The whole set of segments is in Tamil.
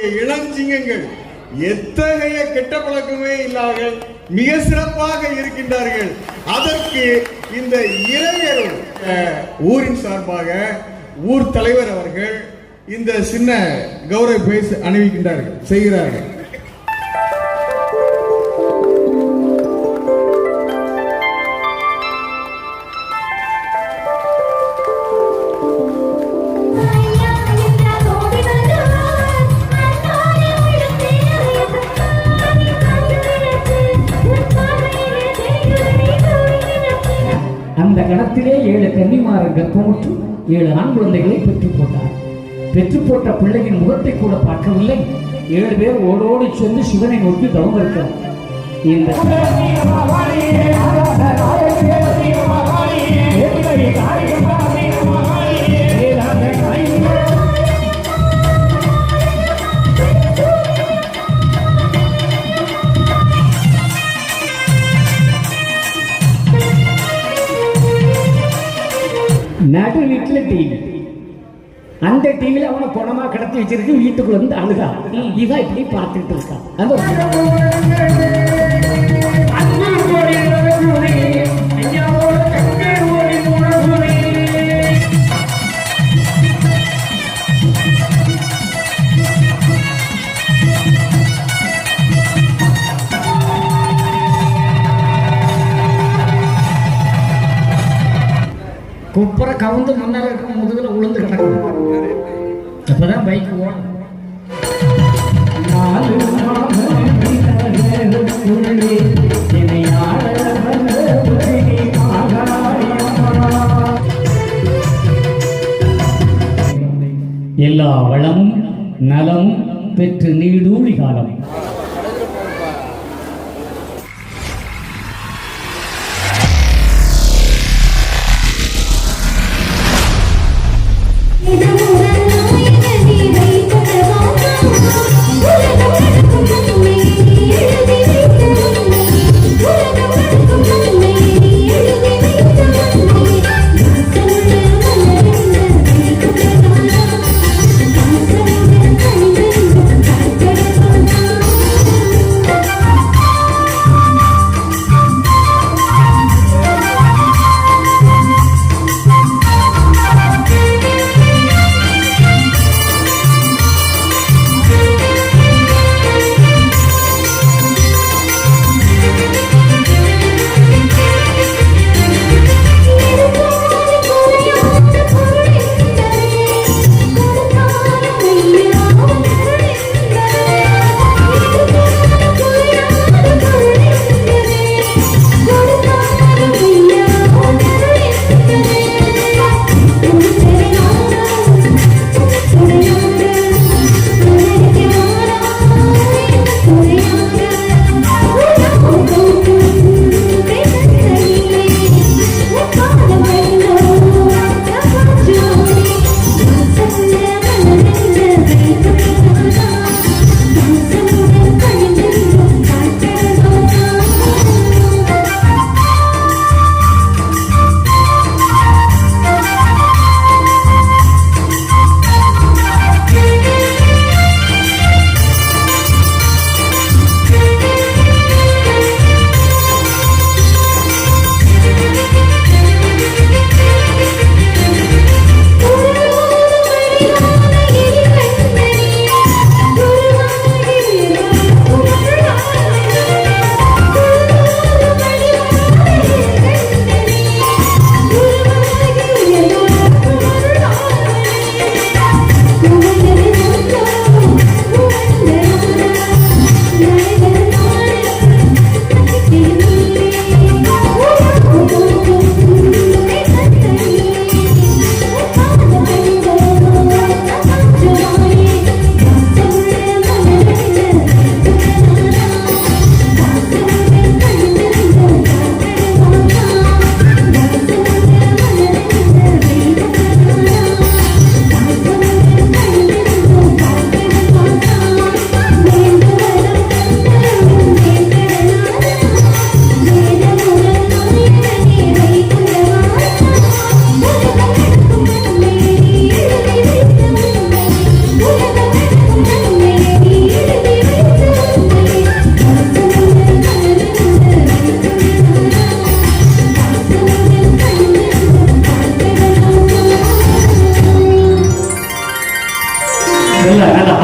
இளஞ்சிங்கங்கள் எத்தகைய கெட்ட பழக்கமே இல்லாமல் மிக சிறப்பாக இருக்கின்றார்கள். அதற்கு இந்த இளைஞர் ஊரின் சார்பாக ஊர் தலைவர் அவர்கள் இந்த சின்ன கௌரவ பேச அணிவிக்கின்றார்கள் செய்கிறார்கள். அந்த கணத்திலே 7 கன்னிமார் கர்ப்பமுற்று 7 ஆண் குழந்தைகளை பெற்று போட்டார். பெற்று போட்ட பிள்ளையின் முகத்தை கூட பார்க்கவில்லை. 7 பேர் ஓடோடி சென்று சிவனை நோக்கி தவம் இருக்கிறார். இந்த நடு வீட்டுல டிவி, அந்த டிவியில அவனை குணமா கடத்தி வச்சிருக்கு. வீட்டுக்குள்ள இருந்து அழுகா இவன் இப்படி பார்த்துட்டு இருக்கான். குப்பரை கவுந்து முன்னால இருக்க முதுகுல உளுந்து கிடக்கும். அப்பதான் பைக் ஓடும். எல்லா வளமும் நலமும் பெற்று நீடூழி காலம்.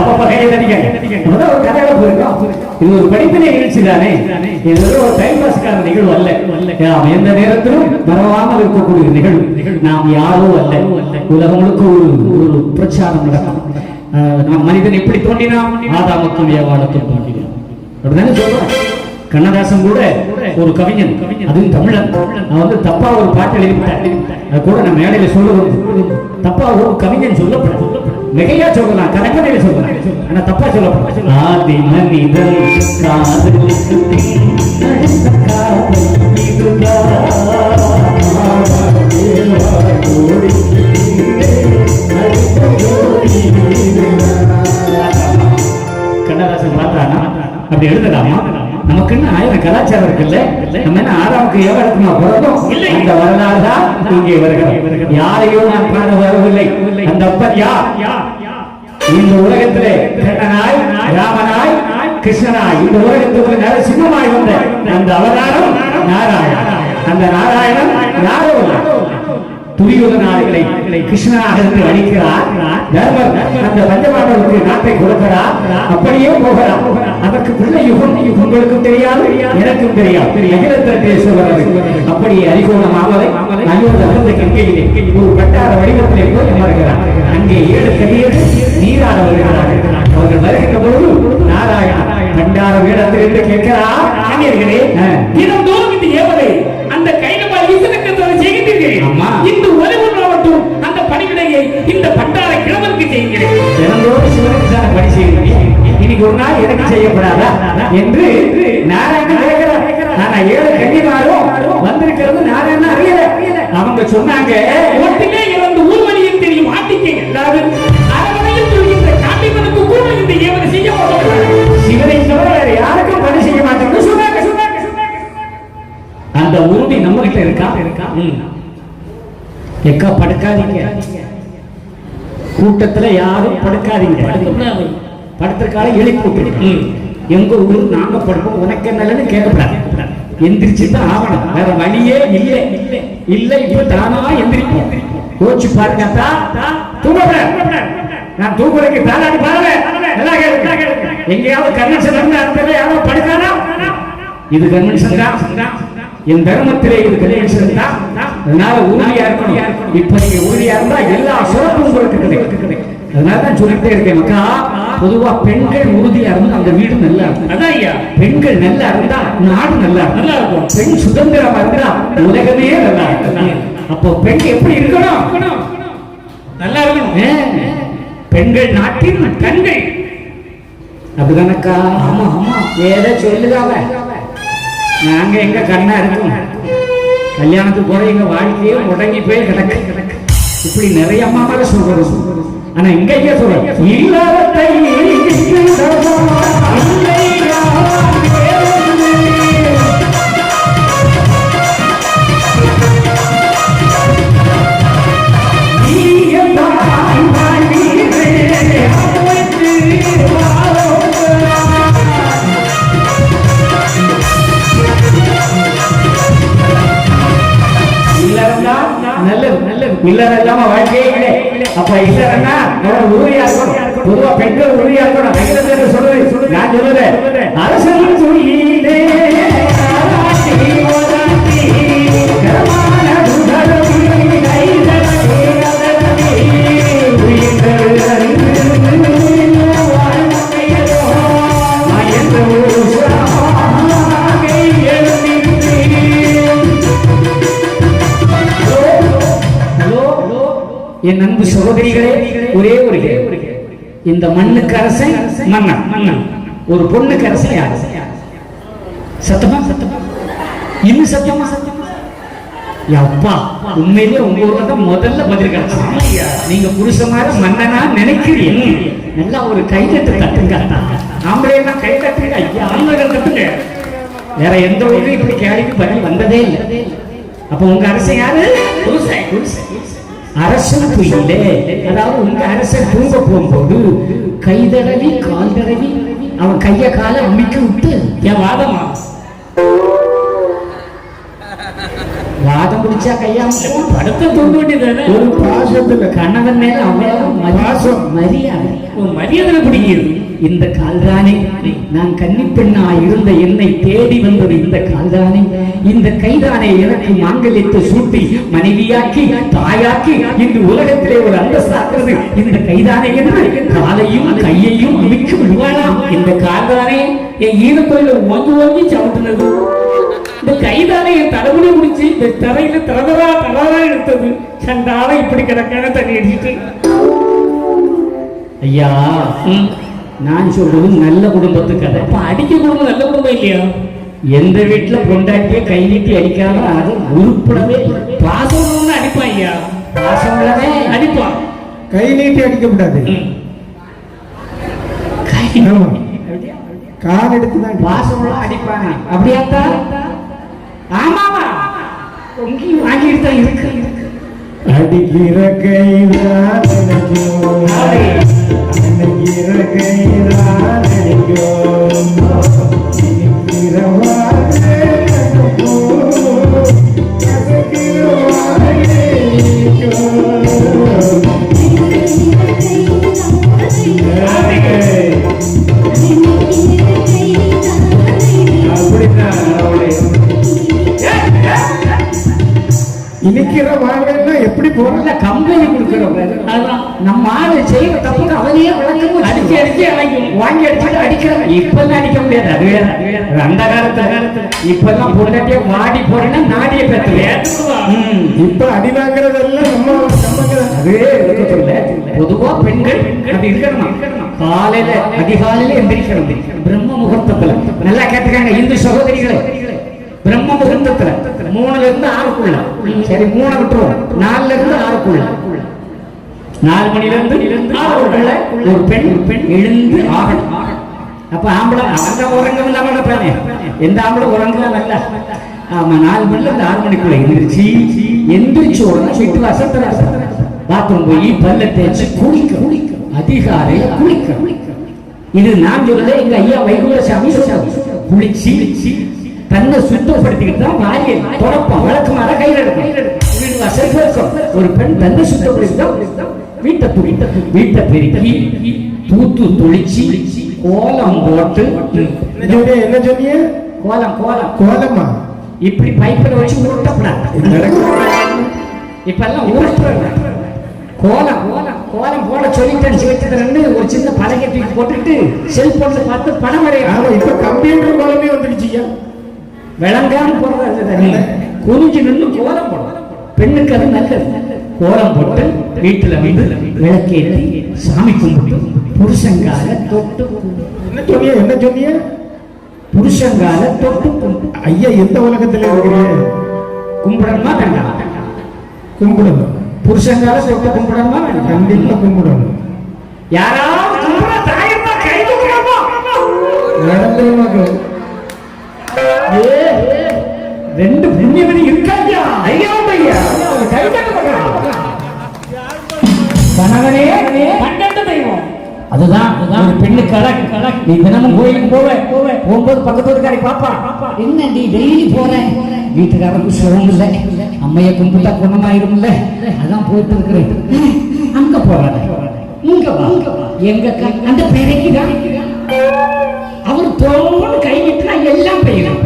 அப்பப்ப கையை தட்டிக்க. அப்பதான் ஒரு கதையில போயிருக்கோம். இது ஒரு படிப்பினை நிகழ்ச்சி தானே, இது ஒரு டைம் பாஸ்க்கான நிகழ்வு அல்ல. நாம் எந்த நேரத்திலும் மறவாமல் இருக்கக்கூடிய நிகழ்வு. நாம் யாரோ அல்ல, உலகம் முழுக்க ஒரு பிரச்சாரம் நடக்கும். நாம் மனிதன் எப்படி தோன்றினான்? ஆதாமுக்கும் ஏவாளுக்கும் தோன்றினான். அப்படிதானே சொல்றோம். கண்ணதாசன் கூட ஒரு கவிஞன், அதுவும் தமிழன். நான் வந்து தப்பா ஒரு பாட்டு எழுதிவிட்டேன். அது கூட நான் மேடையில சொல்லுவது தப்பா ஒரு கவிஞன் சொல்லப்படும். மிகையா சொல்லலாம், கரங்கனையில சொல்லலாம், ஆனா தப்பா சொல்லப்படும். ஆதி மனிதன் காதலுக்கு அடுத்த காதல் கண்ணதாசன் பார்த்தானா அப்படி எழுதலாமா? நமக்குன்னு ஆயிரம் கலாச்சாரம் இருக்குல்ல. நம்ம என்ன ஆறாவுக்கு ஏவாளுக்குமா பிறந்தோம்? அந்த வரலாறு தான் இங்கே வருகிறோம். யாரையும் நான் காண வரவில்லை. அந்த அப்பன் யார்? இந்த உலகத்திலே கண்ணனாய், ராமனாய், கிருஷ்ணனாய், இந்த உலகத்துக்கு நரசிம்மமாய் வந்த அந்த அவதாரம் நாராயணன். அந்த நாராயணன் யாரோ துரியோதனார்களை கிருஷ்ணனாக இருந்து அழிக்கிறார். தர்மர் அந்த பஞ்சபாண்டவருக்கு நாட்டை கொடுக்கிறார். அப்படியே போகிறார். அதற்கு பிள்ளை யுகம் உங்களுக்கும் தெரியாது, எனக்கும் தெரியாது. அப்படியே அறிகோணமாவதை கங்கையிலே ஒரு கட்டார வடிவத்திலே போய் அமர்கிறார். அங்கே 7 கலியர் நீராட வருகிறார்கள். அவர்கள் வருகின்ற பொழுது நாராயணன் கண்டார வேடத்தில் என்று கேட்கிறார். அங்கேயே தினந்தோறும் இந்த ஏவலை அந்த கைதமால் ஈசனுக்கு செய்கின்றீர்கள். இந்த ஒலிவு மாவட்டம் அந்த பணிவிடையை இந்த பண்டார கிழவருக்கு செய்கிறேன். தினந்தோறும் சிவனுக்கு தான பணி செய்கிறேன். இன்னைக்கு ஒரு நாள் எனக்கு செய்யப்படாதா என்று நாராயணன் கேட்கிறார். ஆனா 7 கன்னிமாரும் வந்திருக்கிறது நாராயணன் அறியல. அவங்க சொன்னாங்க, ஒட்டிலே இறந்து ஊர்வலியும் தெரியும் ஆட்டிக்கு எல்லாரும் அரவணையில் சொல்கின்ற காட்டிமனுக்கு கூட இந்த ஏவலை செய்ய மாட்டாங்க. சிவனை தவிர வேற யாருக்கும் பணி செய்ய மாட்டாங்க சொன்னாங்க. அந்த உறுதி நம்ம கிட்ட இருக்கா? எக்கா படுக்காதீங்க, கூட்டத்துல யாரும் படுக்காதீங்க. படுத்திருக்கால எழுப்பி எங்க ஊரு நாங்க படுப்போம், உனக்கு என்னன்னு கேட்கப்படாது. எந்திரிச்சுதான் ஆகணும், வேற வழியே இல்லை. இல்லை இப்ப தானா எந்திரிப்போம். கோச்சு பாருங்க, நான் தூக்குறதுக்கு தாளாடி பாருங்க. எங்கேயாவது கன்வென்ஷன் இருந்தா யாரும் படுக்கானா? இது கன்வென்ஷன் தான். என் தர்மத்திலே இது கன்வென்ஷன் தான். அதனால உறுதியா இருக்கணும். இப்ப நீங்க உறுதியா இருந்தா எல்லா சிறப்பும் உங்களுக்கு கிடைக்கும். அதனாலதான் சொல்லிட்டே இருக்கேன் மக்கா, பொதுவா பெண்கள் உறுதியா இருந்தா அந்த வீடு நல்லா இருக்கும். அதான் ஐயா, பெண்கள் நல்லா இருந்தா நாடு நல்லா இருக்கும். பெண் சுதந்திரமா இருந்தா உலகமே நல்லா இருக்கும். அப்போ பெண் எப்படி இருக்கணும்? நல்லா இருக்கணும். பெண்கள் நாட்டின் கண்கள். அப்படிதானக்கா? ஆமா ஆமா, ஏதோ சொல்லுதாவ. நாங்க எங்க கண்ணா இருக்கும். கல்யாணத்துக்கு போற எங்க வாழ்க்கையே முடங்கி போய் கிடக்கு. இப்படி நிறைய அம்மாவை சொல்றோம். ஆனா இங்க சொல்ற இல்லாதத்தை இல்லற இல்லாம வாழ்க்கையே இல்லை. அப்ப இல்லறன்னா உறுதியா இருக்கணும். பொதுவா பெண்கள் உறுதியா இருக்கணும். சொல்லுது நான் சொல்லுறேன், அரசன் சொல்லிலே என் அன்பு சகோதரிகளே, ஒரே ஒரு இந்த மண்ணுக்கு அரசன் மன்னன், ஒரு பொண்ணுக்கு அரசன் யாரு? சத்தமா இன்னும் சத்தமா அப்பா, உண்மையிலே உங்க ஊர்ல தான் முதல்ல பதில் கிடைச்சு. நீங்க புருஷமார மன்னனா நினைக்கிறீங்க. நல்லா ஒரு கைதட்டு தட்டுங்க. ஆம்பளை எல்லாம் கை தட்டுங்க. ஐயா ஆண்கள் தட்டுங்க. வேற எந்த ஊர்லயும் இப்படி கேள்விக்கு பதில் வந்ததே இல்லை. அப்ப உங்க அரசன் யாரு? அரசன் புயலே. அதாவது உங்க அரசன் தூங்க போகும்போது கைதடவி கால் தடவி அவன் கைய கால அமிக்க விட்டு என் வாதம் பிடிச்சா கையாம படுத்த தூங்க வேண்டியதானே. ஒரு பாசத்துல கணவன் மேல அவ்வளவு பாசம். மரியாதை, மரியாதை பிடிக்கிறது. இந்த கால்தானே நான் கன்னிப்பெண்ணா இருந்த என்னை தேடி வந்தது. இந்த கால்தானே, இந்த கைதானே எனக்கு மாங்கல்யத்தை சூட்டி மனைவியாக்கி தாயாக்கி இன்று உலகத்திலே ஒரு அந்தஸ்தாக்குறது இந்த கைதானே என்று காலையும் கையையும் அமைக்க விடுவானாம். இந்த கால்தானே என் ஈரக்கோயில ஒங்கி ஒங்கி சவுட்டுனது. இந்த கைதானே என் தலைமுடி முடிச்சு இந்த தரையில தரதரா எடுத்தது. சண்டால இப்படி கிடக்கான தண்ணி அடிச்சுட்டு. ஐயா, நான் சொல்றது நல்ல குடும்பத்து கதை. அப்ப அடிக்க குடும்பம் நல்ல குடும்பம் இல்லையா? எந்த வீட்டுல பொண்டாட்டிய கை நீட்டி அடிக்காம அது உருப்படவே. பாசம் அடிப்பான் ஐயா, பாசம் உள்ளவே அடிப்பான். கை நீட்டி அடிக்க கூடாது, கால் எடுத்துதான் பாசம் அடிப்பாங்க. அப்படியாத்தா? ஆமாவா? உங்களையும் வாங்கிட்டு தான் இருக்கு. அடிக்கிற கைதான் அடிக்கிற கைதான் இனிக்கிற வாங்கலாம் எப்படி போறல கம்பெனி கொடுக்கிறோம். நம்ம ஆளு செய்யற தப்புக்கு அவனையே விளக்கமும் அடிச்சு அடிச்சு வாங்கி அடிச்சுட்டு அடிக்கிறோம். இப்பெல்லாம் அடிக்க முடியாது, அது வேற. அந்த காலத்துல இப்பெல்லாம் பொண்டாட்டிய வாடி போறேன்னா நாடிய பெற்றுவேன். இப்ப அடி வாங்குறதெல்லாம் நம்ம அதே இருக்க சொல்ல. பொதுவா பெண்கள் அப்படி இருக்கணும். காலையில அதிகாலையில எந்திரிக்கணும் பிரம்ம முகூர்த்தத்துல. நல்லா கேட்டுக்காங்க இந்து சகோதரிகளை. பிரம்ம முகூர்த்தத்துல 3ல இருந்து 6க்குள்ள, சரி 3 விட்டுருவோம், 4ல இருந்து 6க்குள்ள, 4 மணில இருந்து 6க்குள்ள ஒரு பெண் எழுந்து ஆகணும். அப்ப ஆம்பளை அந்த உறங்கம் இல்லாம நடப்பானே, எந்த ஆம்பளை உறங்கலாம் அல்ல. ஆமா, 4 மணில இருந்து 6 மணிக்குள்ள எந்திரிச்சு உடனே வீட்டு வாசல் பாத்ரூம் போய் பல்ல தேய்ச்சி குளிக்க, அதிகாலையில குளிக்க. இது நான் சொல்லல, எங்க ஐயா வைகுண்டசாமி குளிச்சு தன்னை சுத்தப்படுத்திக்கிட்டு தான் வாயை தொடப்பம் வழக்கமாக கையில் எடுக்கும். வீடு வாசல் இருக்கும். ஒரு பெண் தன்னை சுத்தப்படுத்திதான் வீட்டை பெருக்கி தூத்து தொளிச்சு கோலம் போட்டு. என்ன சொன்னீங்க? கோலமா? இப்படி பைப்பில் வச்சு உருட்டப்படாது. இப்பெல்லாம் உருட்டுறாங்க. கோலம் போட சொல்லிட்டேன். சிவச்சந்திரன் ஒரு சின்ன பலகை தூக்கி போட்டுட்டு செல்போன்ல பார்த்து பணம் வரையும். இப்ப கம்ப்யூட்டர் கோலமே வந்துடுச்சு. விளங்காம போடுறது குறிஞ்சு நின்று கோலம் போடும். பெண்ணுக்கு அது நல்லது. கோலம் போட்டு வீட்டுல வந்து விளக்கேற்றி சாமி கும்பிட்டு புருஷங்கால தொட்டு. என்ன சொன்னீங்க? புருஷங்கால தொட்டு. ஐயா, எந்த உலகத்துல இருக்கிறீங்க? கும்பிடணுமா வேண்டாம்? கும்பிடணும். புருஷங்கால தொட்டு கும்பிடணுமா வேண்டாம்? கண்டிப்பா கும்பிடணும். யாராவது தாயமா கை தூக்கணுமா? நடந்துருவாங்க. 2 புண்ணியவனி இருக்காயா? ஐயா கணவனே 12 தெய்வம். அதுதான் ஒரு பெண்ணுக்கு அழகு. நீ தினமும் கோயிலுக்கு போகும்போது பக்கத்து வீட்டுக்காரி பாப்பா, என்ன நீ டெய்லி போறேன், வீட்டுக்காரருக்கு சுகம் இல்லை, அம்மைய கும்பிட்டா குணமாயிரும்ல, அதான் போயிட்டு இருக்கிறேன். அங்க போறாங்க, இங்க வா, எங்க அந்த பேரைக்கு தான் அவர் தோன்னு கை விட்டுனா எல்லாம் பெய்யும்.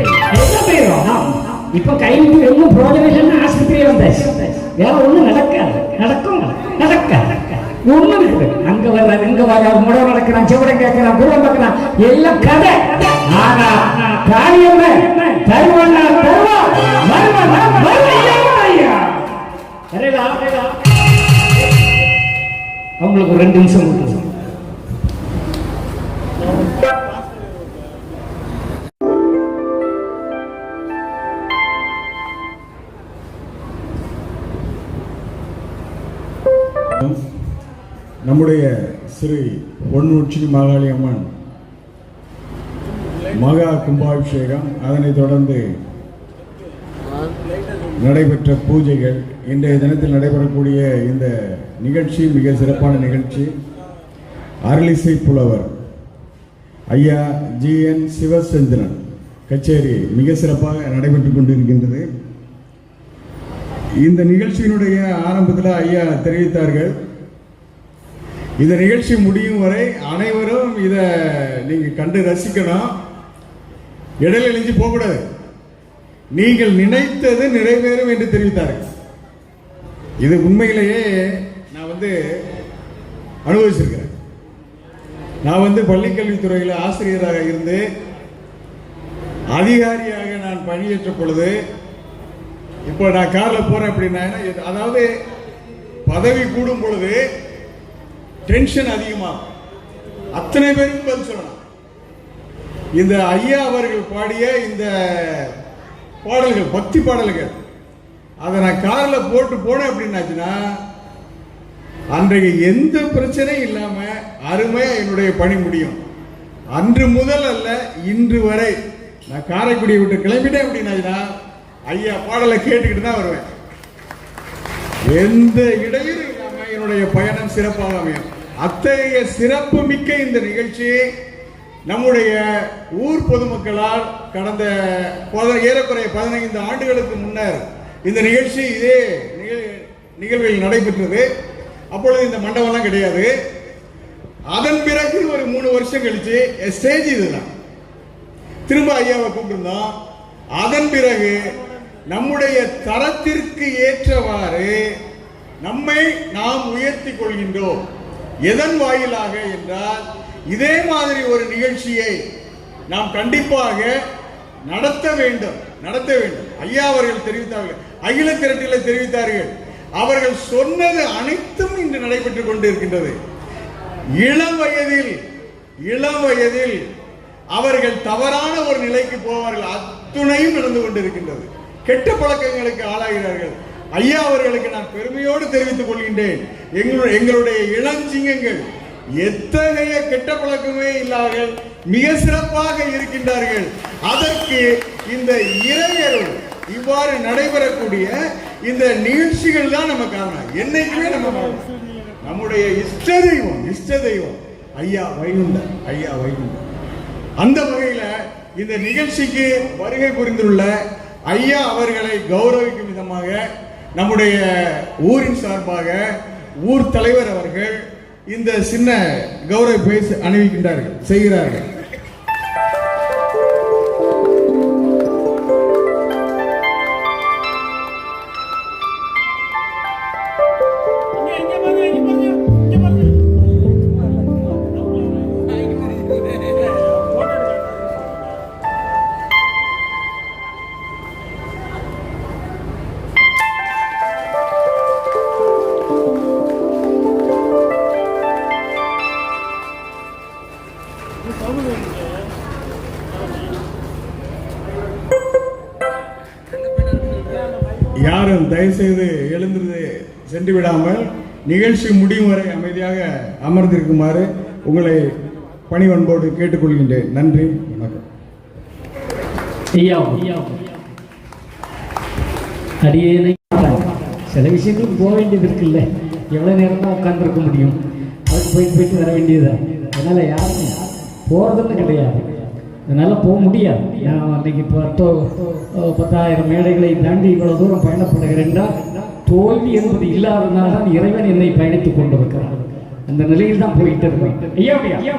இப்ப கை விட்டு ஒன்றும் பிரோஜனம் இல்லைன்னு ஆஸ்பத்திரியே வந்தாச்சு. வேற ஒண்ணும் நடக்காது. ஒண்ணும் இருக்குது. அங்க வர்றாரு, இங்க வர்றாரு, முடம் நடக்கிறான், செவடம் கேட்கிறான், குருவம் பார்க்கிறான், எல்லாம் கதை. ஆனா காரியம் தருவானா தருவா அவங்களுக்கு ஒரு 2 நிமிஷம் கொடுத்து. நம்முடைய ஸ்ரீ பொன்னுச்சி மாகாளி அம்மன் மகா கும்பாபிஷேகம், அதனைத் தொடர்ந்து நடைபெற்ற பூஜைகள், இன்றைய தினத்தில் நடைபெறக்கூடிய இந்த நிகழ்ச்சி மிக சிறப்பான நிகழ்ச்சி. அருளிசை புலவர் ஐயா GN சிவச்சந்திரன் கச்சேரி மிக சிறப்பாக நடைபெற்றுக் கொண்டிருக்கின்றது. இந்த நிகழ்ச்சியினுடைய ஆரம்பத்தில் ஐயா தெரிவித்தார்கள், இந்த நிகழ்ச்சி முடியும் வரை அனைவரும் இதை நீங்க கண்டு ரசிக்கணும், இடையில எழுஞ்சி போகக்கூடாது, நீங்கள் நினைத்தது நிறைவேறும் என்று தெரிவித்தார்கள். இது உண்மையிலேயே நான் அனுபவிச்சிருக்கிறேன். நான் பள்ளிக்கல்வித்துறையில் ஆசிரியராக இருந்து அதிகாரியாக நான் பணியேற்ற பொழுது, இப்போ நான் காரில் போறேன் அப்படின்னா, அதாவது பதவி கூடும் பொழுது டென்ஷன் அதிகமாகும். அத்தனை பேருக்கு பதில் சொல்லணும். இந்த ஐயா அவர்கள் பாடிய இந்த பாடல்கள், பக்தி பாடல்கள், அதை நான் காரில் போட்டு போனேன் அப்படின்னாச்சுன்னா அன்றைக்கு எந்த பிரச்சனையும் இல்லாம அருமையா என்னுடைய பணி முடியும். அன்று முதல் அல்ல, இன்று வரை நான் காரைக்குடியை விட்டு கிளம்பிட்டேன் அப்படின்னாச்சுன்னா ஐயா பாடலை கேட்டுக்கிட்டு தான் வருவேன். எந்த இடையூறும் இல்லாம என்னுடைய பயணம் சிறப்பாக அமையும். அத்தகைய சிறப்பு மிக்க இந்த நிகழ்ச்சி நம்முடைய ஊர் பொதுமக்களால் கடந்த ஏறக்குறைய 15 ஆண்டுகளுக்கு முன்னர் இந்த நிகழ்ச்சி இதே நிகழ்வில் நடைபெற்றது. அப்பொழுது இந்த மண்டபம்லாம் கிடையாது. அதன் பிறகு ஒரு 3 வருஷம் கழிச்சு ஸ்டேஜ் இதுதான் திரும்ப ஐயாவை கூப்பிட்டுருந்தோம். அதன் பிறகு நம்முடைய தரத்திற்கு ஏற்றவாறு நம்மை நாம் உயர்த்தி கொள்கின்றோம். எதன் வாயிலாக என்றால், இதே மாதிரி ஒரு நிகழ்ச்சியை நாம் கண்டிப்பாக நடத்த வேண்டும். ஐயா அவர்கள் தெரிவித்தார்கள், அகில திரட்டில் தெரிவித்தார்கள். அவர்கள் சொன்னது அனைத்தும் இன்று நடைபெற்றுக் கொண்டிருக்கின்றது. இளம் வயதில் அவர்கள் தவறான ஒரு நிலைக்கு போவார்கள். அத்துணையும் நடந்து கொண்டிருக்கின்றது. கெட்ட பழக்கங்களுக்கு ஆளாகிறார்கள். ஐயா அவர்களுக்கு நான் பெருமையோடு தெரிவித்துக் கொள்கின்றேன், எங்களுடைய இளஞ்சிங்கங்கள் எத்தகைய கெட்ட பழக்கமே இல்லாமல் மிக சிறப்பாக இருக்கின்றார்கள். அதற்கு இந்த இறையருள், இவ்வாறு நடைபெறக்கூடிய இந்த நிகழ்ச்சிகள் தான் நம்ம காரணம். என்னைக்குமே நம்ம நம்முடைய இஷ்ட தெய்வம் ஐயா வைகுண்டர். அந்த வகையில இந்த நிகழ்ச்சிக்கு வருகை புரிந்துள்ள ஐயா அவர்களை கௌரவிக்கும் விதமாக நம்முடைய ஊரின் சார்பாக ஊர் தலைவர் அவர்கள் இந்த சின்ன கௌரவ பேசி செய்கிறார்கள். யாரும் தயவுசெய்து எழுந்திருந்து சென்று விடாமல் நிகழ்ச்சி முடியும் வரை அமைதியாக அமர்ந்திருக்குமாறு உங்களை பணிவன்போடு கேட்டுக்கொள்கின்றேன். நன்றி, வணக்கம். அடியேனை சில விஷயங்களுக்கு போக வேண்டியது இருக்குல்ல, எவ்வளவு நேரம் தான் உட்கார்ந்துருக்க முடியும், அதுக்கு போயிட்டு வர வேண்டியதுதான். அதனால யாரும் போறதுன்னு கிடையாது, அதனால போக முடியாது. நான் அன்றைக்கு 10,000 மேடைகளை தாண்டி இவ்வளவு தூரம் பயணப்படுகிறேன் என்றால் தோல்வி என்பது இல்லாததுனால தான் இறைவன் என்னை பயணித்துக் கொண்டிருக்கிறார். அந்த நிலையில் தான் போயிட்டு இருக்கேன். ஐயா ஐயா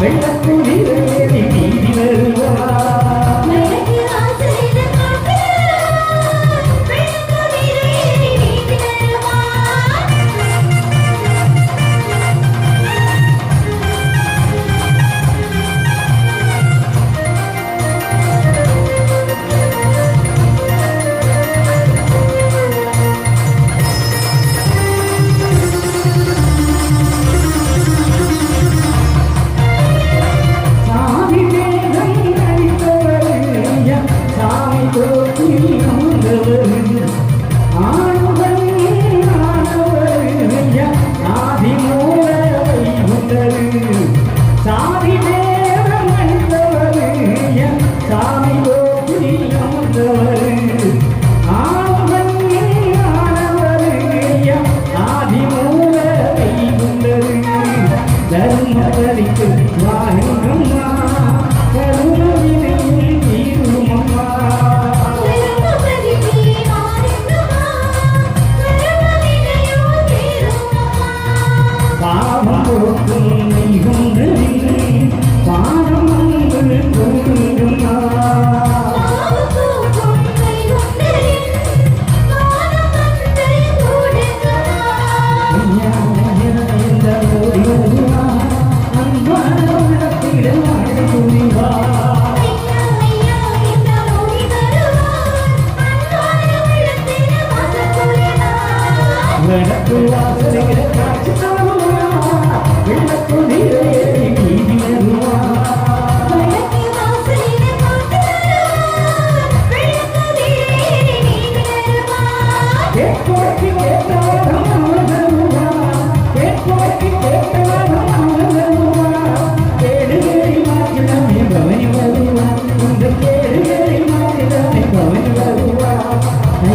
வெள்ளக்குதிரை ஏறி நீதி வருவார். மலைக்கு வாசலில காக்கிறார், வெள்ளக்குதிரை ஏறி நீதி வருவார். சாமி வேதம் அளித்தவர் சாமி தோற்றி அமர்ந்தவர் ஆணுடன் ஆனவர் ஆதிமூலவை உண்டரு சாமி வேதம் அளித்தவர் சாமி தோற்றி அமர்ந்தவர் ஆணுடன் ஆனவர் ஆதிமூலவை உண்டரு தர்மபலிக்கு வாருங்கம்மா கருணவினையில் தீருமம்மா திருமபதிக்கு வாருங்கம்மா, கருணவினையோ தீருமம்மா. பாவம் போக்கும் மெய்கொண்டரின் பாதம் வந்து கூடுங்கம்மா பாவப்போக்கும் கைகொண்டரின் பாதம் வந்து கூடுங்கம்மா. ஐயா இந்த ஓடி வருவா அன்பான உள்ளத்திலே வாழ துணிவா ஐயா ஐயா இந்த ஓடி வருவார், அன்பான உள்ளத்திலே வாசல் புரிவார். வடக்கு வாசலிலே காட்சி தருவா வெள்ளக்குதிரை ஏறி நீதி வருவா மலைக்கு வாசலில காக்கிறார், வெள்ளக்குதிரை ஏறி நீதி வருவார். கேட்போர்க்கு கேட்டவரம் அவள் தருவா கேட்போர்க்கு கேட்டவரம் அவள் தருவா கேடுகளை மாற்றிடமே பவனி வருவா இந்த கேடுகளை மாற்றிடமே பவனி வருவா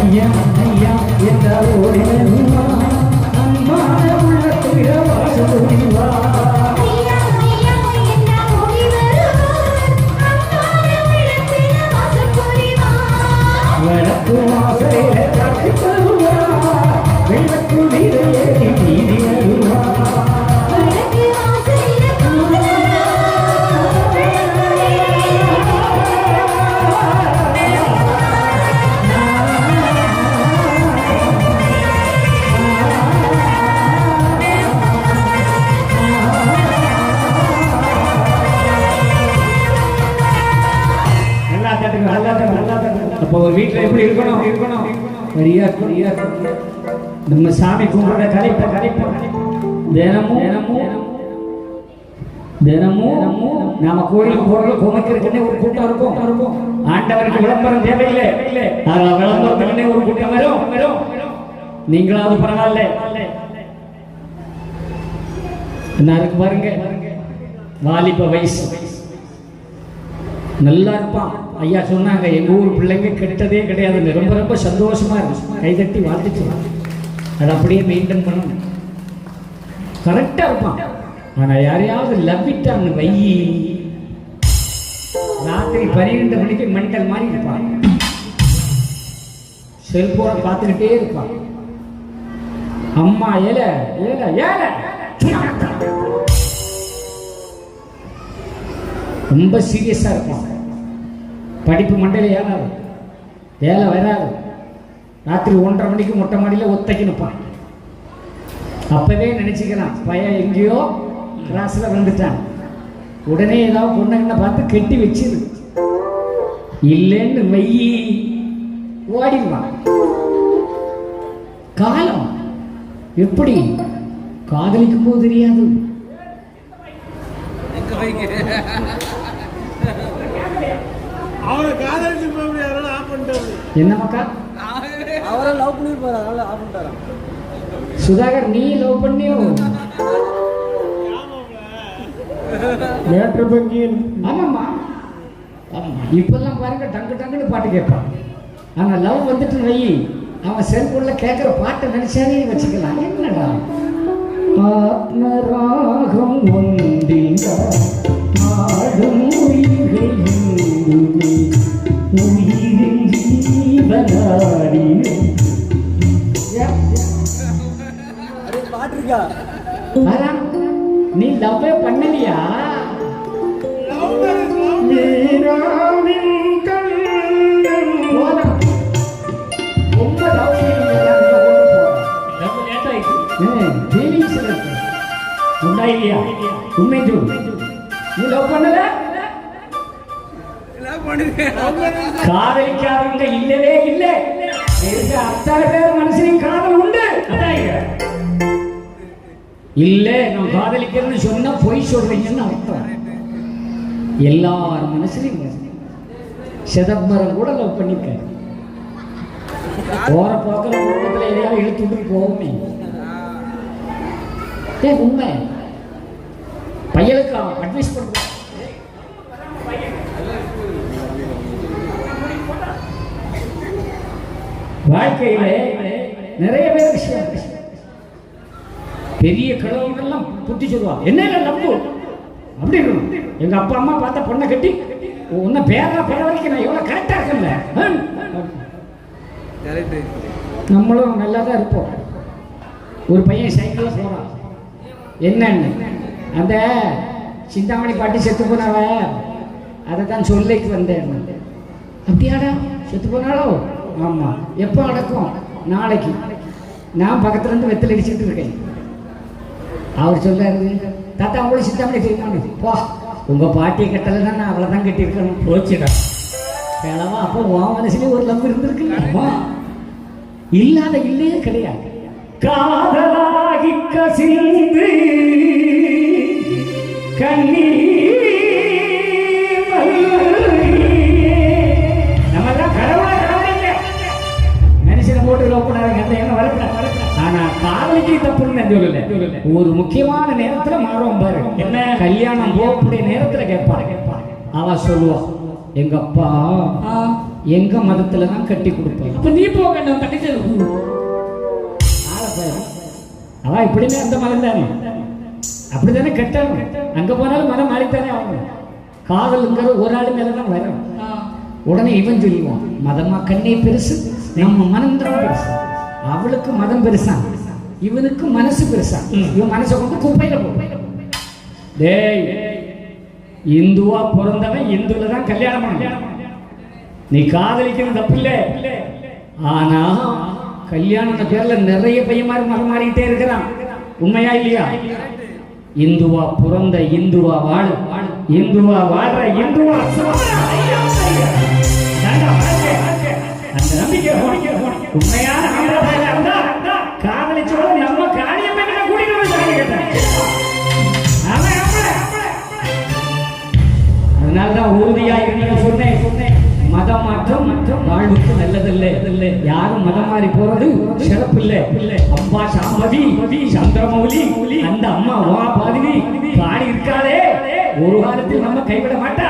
ஐயா ஐயா என்றால் ஓடி வருவா அன்பான உள்ளத்தில வாசல் புரிவா ஐயா ஐயா இந்த ஓடி வருவார், அன்பான உள்ளத்திலே வாசல் புரிவார். வடக்கு வாசலிலே காட்சி தருவா வெள்ளக்குதிரை ஏறி நீதி வருவா மலைக்கு வாசலில காக்கிறார், வெள்ளக்குதிரை ஏறி அப்போ ஒரு வீட்டுல எப்படி இருக்கணும் இருக்கணும் சரியா சரியா நம்ம சாமி கும்பிட கலைப்ப தினமும் தினமும் தினமும் நாம கோயிலுக்கு போறது குமைக்கிறதுக்குன்னே ஒரு கூட்டம் இருக்கும் ஆண்டவருக்கு விளம்பரம் தேவையில்லை விளம்பரத்துக்குன்னே ஒரு கூட்டம் வரும் நீங்களாவது பரவாயில்ல என்ன இருக்கு பாருங்க வாலிப வயசு நல்லா இருப்பான் ஐயா சொன்னாங்க எங்க ஊர் பிள்ளைங்க கெட்டதே கிடையாது ரொம்ப ரொம்ப சந்தோஷமா இருக்கு கைதட்டி வாழ்த்துச்சு அதை அப்படியே மெயின்டைன் பண்ணணும் கரெக்டா இருப்பான் ஆனா யாரையாவது லவ்விட்டான்னு வை ராத்திரி 12 மணிக்கு மெண்டல் மாதிரி இருப்பான் செல்போனை பார்த்துக்கிட்டே இருப்பான் அம்மா ஏல ஏல ஏல ரொம்ப சீரியஸா இருப்பான் படிப்பு மண்டையில ஏறாது வேலை வராது ராத்திரி 1:30 மணிக்கு மொட்டை மாடியில் ஒத்தைக்கு நிற்பான் அப்பவே நினைச்சுக்கலாம் பையன் எங்கேயோ கிளாஸ்ல வந்துட்டான் உடனே ஏதாவது பொண்ணுங்களை பார்த்து கெட்டி வச்சிரு இல்லைன்னு வெயி ஓடிடுவான் காலம் எப்படி காதலிக்கும் போது தெரியாது அவரை காதலிச்சு போய் யாராலும் ஆஃப் பண்ணிட்டாரு. என்ன மக்கா அவரை லவ் பண்ணி போறாரு, அதனால ஆஃப் பண்ணிட்டாராம். சுதாகர் நீ லவ் பண்ணியோ மேட்ரு பங்கியன் ஆமாம்மா ஆமா இப்பெல்லாம் பாருங்க டங்கு டங்குன்னு பாட்டு கேட்பான் ஆனா லவ் வந்துட்டு வை அவன் செல்போன்ல கேட்குற பாட்டை நினைச்சாலே வச்சுக்கலாம் என்னடா ஆத்மராகம் ஒன்றில் ஆடும் உயிர்கள் இங்குமே உயிரில் ஜீவனாடினே அடே பாட்டு இருக்கா? அதான், நீ லவ்வே பண்ணலையா இல்லையா? உண்மை சொல்லு, நீ லவ் பண்ணல? காதலிக்காதவங்க இல்லவே இல்லை. இருக்க அத்தனை பேர் மனுஷனையும் காதல் உண்டு. இல்ல நான் காதலிக்கிறேன்னு சொன்னா பொய் சொல்றீங்கன்னு அர்த்தம். எல்லாரும் மனசுலையும் சிதம்பரம் கூட லவ் பண்ணிருக்காரு. போற போக்கிற குடும்பத்துல எதையாவது இழுத்து விட்டு போகுமே. உண்மை பையனுக்கு அட்வைஸ் பண்ற வாழ்க்கையில நிறைய பேர் விஷயம் பெரிய கடவுள்கள்லாம் புத்தி சொல்லுவாங்க. என்ன நம்பு அப்படி இருக்கணும். எங்க அப்பா அம்மா பார்த்த பொண்ணை கட்டி உன்னை பேரா பெற வரைக்கும் நான் எவ்வளவு கரெக்டா இருக்கேன்ல. நம்மளும் நல்லா தான் இருப்போம். ஒரு பையன் சைக்கிள்ல போறான். என்னன்னு அந்த சிந்தாமணி பாட்டி செத்து போனாவ அதை தான் சொல்லிக்கு வந்தேன். அப்படியாடா செத்து போனாலோ? ஆமா. எப்போ அடக்கம்? நாளைக்கு. நான் பக்கத்துல இருந்து வெத்தலை அடிச்சுட்டு இருக்கேன். அவர் சொல்லாரு, தாத்தா உங்களுக்கு சிந்தாமணி தெரியுமா? போ, உங்க பாட்டியை கட்டல தான் நான் அவளை தான் கட்டியிருக்கணும். போச்சுடா கிழவா. அப்போ உன் மனசுலேயே ஒரு லவ் இருந்திருக்கு. இல்லாத இல்லையே கிடையாது. காதலாகி கசிந்து கண்ணீர் நம்மெல்லாம் கடவுளை மனுஷனை போட்டு லவ் பண்ணாங்க. ஆனா காதலிக்கு தப்புன்னு சொல்லல. ஒரு முக்கியமான நேரத்துல மாறுவோம் பாரு. என்ன கல்யாணம் போகக்கூடிய நேரத்துல கேட்பாரு. அவ சொல்லுவா, எங்க அப்பா எங்க மதத்துல தான் கட்டி கொடுப்பாங்க. அப்ப நீ போக கட்டி அவ இப்படிமே அந்த மதம் தானே, அப்படித்தானே கட்டணும். அங்க போனாலும் மதம் மாறித்தானே ஆகணும். காதலுங்கிற ஒரு ஆள் மேலதான் வரும். உடனே இவன் சொல்லுவான், மதமா கண்ணே பெருசு, நம்ம மனம் தான் பெருசு. அவளுக்கு மதம் பெருசா, இவனுக்கு மனசு பெருசா. இவன் மனசை கொண்டு குப்பையில போ. டேய், இந்துவா பிறந்தவன் இந்துல தான் கல்யாணம் பண்ண. நீ காதலிக்கிறது தப்பு இல்லை. ஆனா கல்யாண பேர்ல நிறைய பையன்மாரு மதம் மாறிக்கிட்டே இருக்கிறான். உண்மையா இல்லையா? இந்துவா பிறந்த இந்துவா வாழ, இந்துவா வாழ்ற இந்துவா அந்த நம்பிக்கை உண்மையான காதலிச்சோட நம்ம காரியம் அதனாலதான் உறுதியா இருக்க சொன்னேன். மதம் மாற்றம் வாழ்வுக்கு நல்லதில்லை. யாரும் மதம் மாறி போறது சிறப்பு இல்லை. அம்பா சாம்பவி சந்திரமௌலி அந்த அம்மா வா பாதிவி பாடி இருக்காளே, ஒரு காலத்தில் நம்ம கைவிட மாட்டா.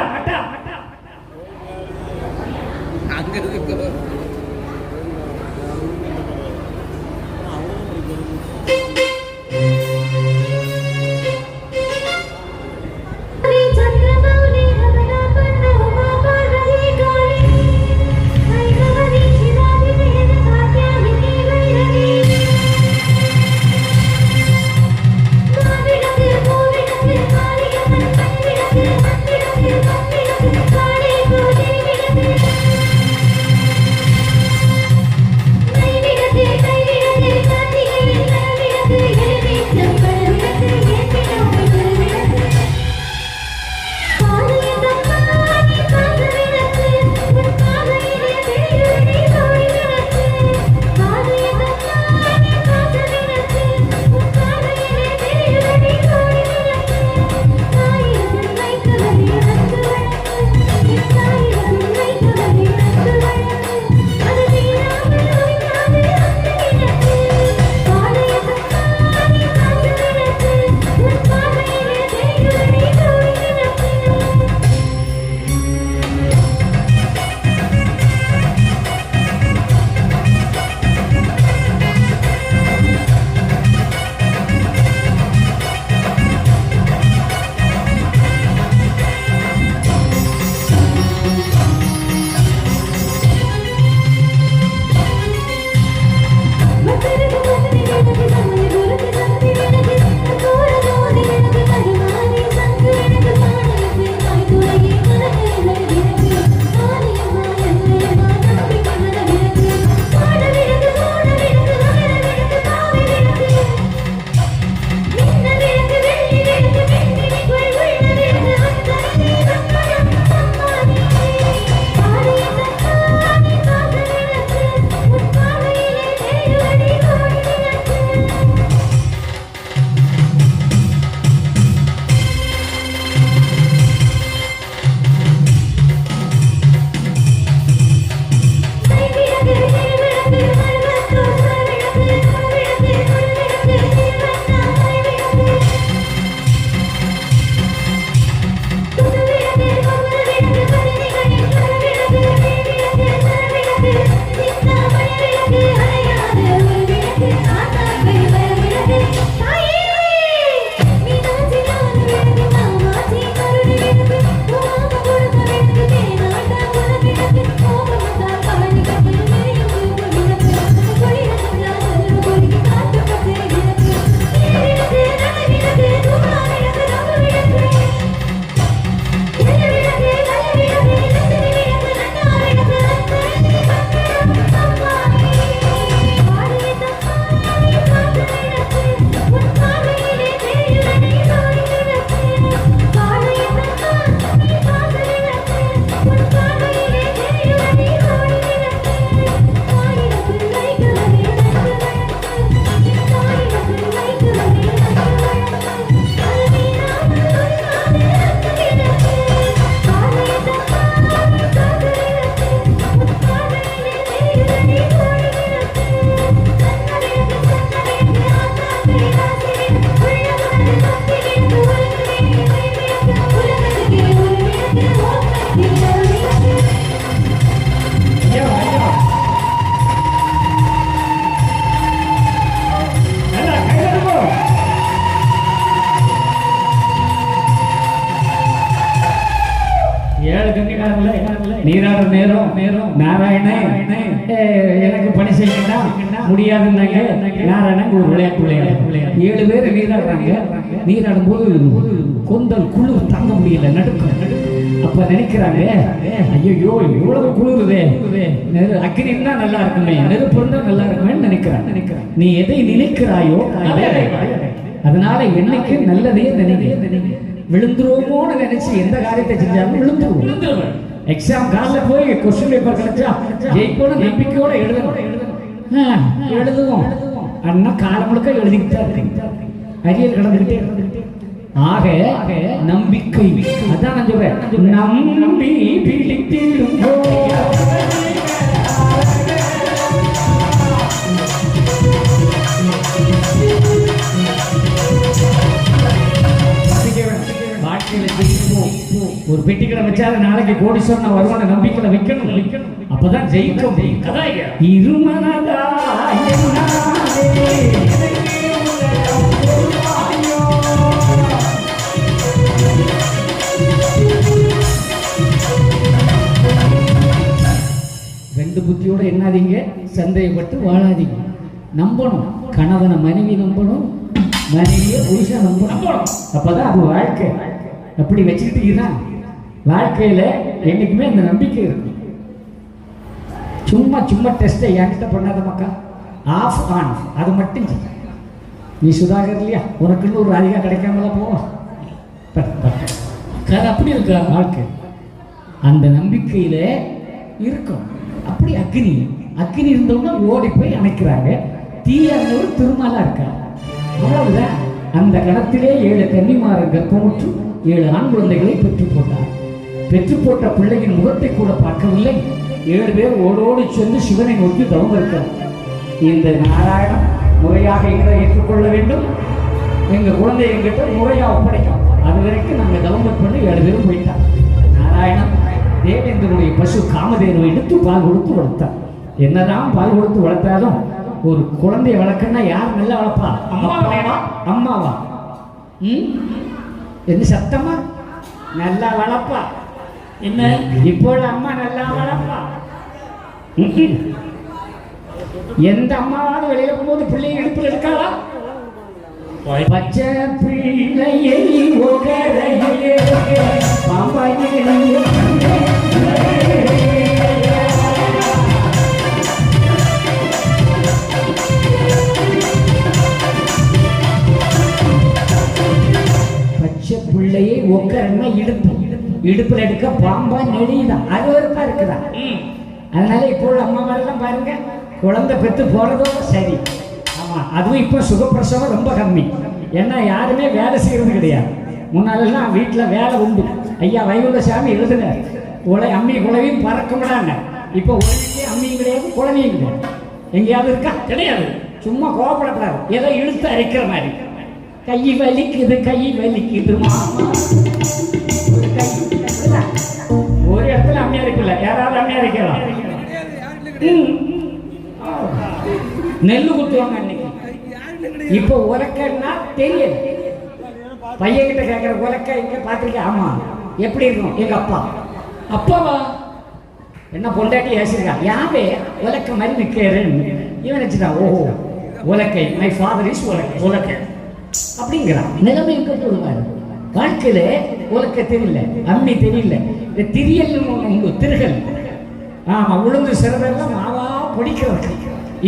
ஏழு கன்னிகாரங்கள நீராட நேரம் நாராயணே எனக்கு பணி செய்யணும்னா முடியாதுன்னாங்க. நாராயணன் ஒரு விளையாட்டு 7 பேர் நீராடுறாங்க. நீராடும் போது கொந்தல் குளிர் தாங்க முடியல, நடுக்கம். அப்ப நினைக்கிறாங்க, ஐயோ இவ்வளவு குளிருதே, அக்னி இருந்தா நல்லா இருக்குமே, நெருப்பு இருந்தா நல்லா இருக்குமே நினைக்கிறான். நீ எதை நினைக்கிறாயோ அதனால என்னைக்கு நல்லதே நினைக்க. விழுந்துருவோமோன்னு நினைச்சு எந்த காரியத்தை செஞ்சாலும் விழுந்துருவோம். எக்ஸாம் காலில் போய் கொஸ்டின் பேப்பர் கிடைச்சா ஜெயிக்கணும் நம்பிக்கையோட எழுதுவோம். அண்ணா காலம் முழுக்க எழுதிக்கிட்டா இருக்கீங்க, அரியல் கடந்துகிட்டே. ஆக நம்பிக்கை, அதான் நான் சொல்றேன், நம்பி பிடித்திடும் ஒரு பெட்டி கடை வச்சாலும் நாளைக்கு கோடீஸ்வரன் வருமான நம்பிக்கையில வைக்கணும். அப்பதான் ஜெயிக்கும். இருமனதா ரெண்டு புத்தியோட என்னாதீங்க, சந்தேகப்பட்டு வாழாதீங்க. நம்பணும், கணவனை மனைவி நம்பணும், மனைவியை புருஷன் நம்பணும். அப்பதான் அது வாழ்க்கை. அப்படி வச்சுக்கிட்டீங்கன்னா வாழ்க்கையில என்னைக்குமே அந்த நம்பிக்கை இருக்கும். சும்மா டெஸ்ட்டை என்கிட்ட பண்ணாத மக்கா, ஆஃப் ஆன் அது மட்டும் செய்ய. நீ சுதாகர் இல்லையா, உனக்குன்னு ஒரு அதிகம் கிடைக்காமலாம் போவோம். அப்படி இருக்கா வாழ்க்கை, அந்த நம்பிக்கையில இருக்கும். அப்படி அக்னி இருந்தவங்க ஓடி போய் அணைக்கிறாங்க. தீயானவர் திருமாலா இருக்கார். அவ்வளவுதான். அந்த கணத்திலே 7 கன்னிமார் கர்ப்பமுற்று 7 ஆண் குழந்தைகளை பெற்று போட்டார். பெற்று போட்ட பிள்ளையின் முகத்தை கூட பார்க்கவில்லை. 7 பேர் ஓடோடி சென்று சிவனை நோக்கி தவம் இருக்கிறார். இந்த நாராயணம் முறையாக எங்களை ஏற்றுக்கொள்ள வேண்டும், எங்க குழந்தை எங்கிட்ட முறையா ஒப்படைக்கும். அது வரைக்கும் நாங்கள் தவம் பண்ணி 7 பேரும் போயிட்டார். நாராயணன் தேவேந்திரனுடைய பசு காமதேனுவை எடுத்து பால் கொடுத்து வளர்த்தார். என்னதான் பால் கொடுத்து வளர்த்தாலும் ஒரு குழந்தைய வளர்க்கணும்னா யார் நல்லா வளர்ப்பா? அம்மாவா? என்ன சத்தமா நல்லா வளர்ப்பா? என்ன இப்போ அம்மா நல்லா வளர்ப்பா? எந்த அம்மாவாவது வெளியில போகும்போது பிள்ளையை இடுப்பில் எடுக்காதா? பச்சை பிள்ளையை பிள்ளையை உட்காரன்னா இடுப்புல எடுக்க பாம்பா நெடிதான் அருவருப்பா இருக்குதா. அதனால இப்போ அம்மா மாதிரிலாம் பாருங்க, குழந்தை பெற்று போறதோட சரி. ஆமா, அதுவும் இப்போ சுகப்பிரசவம் ரொம்ப கம்மி. ஏன்னா யாருமே வேலை செய்யறது கிடையாது. முன்னாலெல்லாம் வீட்டில் வேலை உண்டு. ஐயா வைகுண்டசாமி எழுதுங்க, அம்மி குழவையும் பறக்க விடாங்க. இப்போ உடனே அம்மியும் கிடையாது, குழவையும் கிடையாது. எங்கேயாவது இருக்கா? கிடையாது. சும்மா கோபப்படக்கூடாது, ஏதோ இழுத்து அரைக்கிற மாதிரி. கை வலிக்குது மாமா. ஒரு இடத்துல அம்மியா இருக்குல்ல, யாராவது அம்மியா இருக்கலாம். நெல்லு குத்துவாங்க அன்னைக்கு. இப்ப உலக்கன்னா தெரியல. பையன் கிட்ட கேட்கிற உலக்க இங்க பாத்திருக்கேன். ஆமா, எப்படி இருக்கும்? எங்க அப்பாவா என்ன பொண்டாட்டி ஏசிருக்கா, யாவே உலக்க மாதிரி நிக்கிறேன்னு இவன் வச்சுட்டான். ஓஹோ உலக்கை, மை ஃபாதர் இஸ் உலக்கை அப்படிங்கிறான். நிலைமை எங்க போடுவாரு? வாழ்க்கையில உலக்க தெரியல, அம்மி தெரியல, இந்த திரியல் உண்டு, திருகல். ஆமா, உளுந்து சிறதெல்லாம் மாவா பொடிக்கிறது.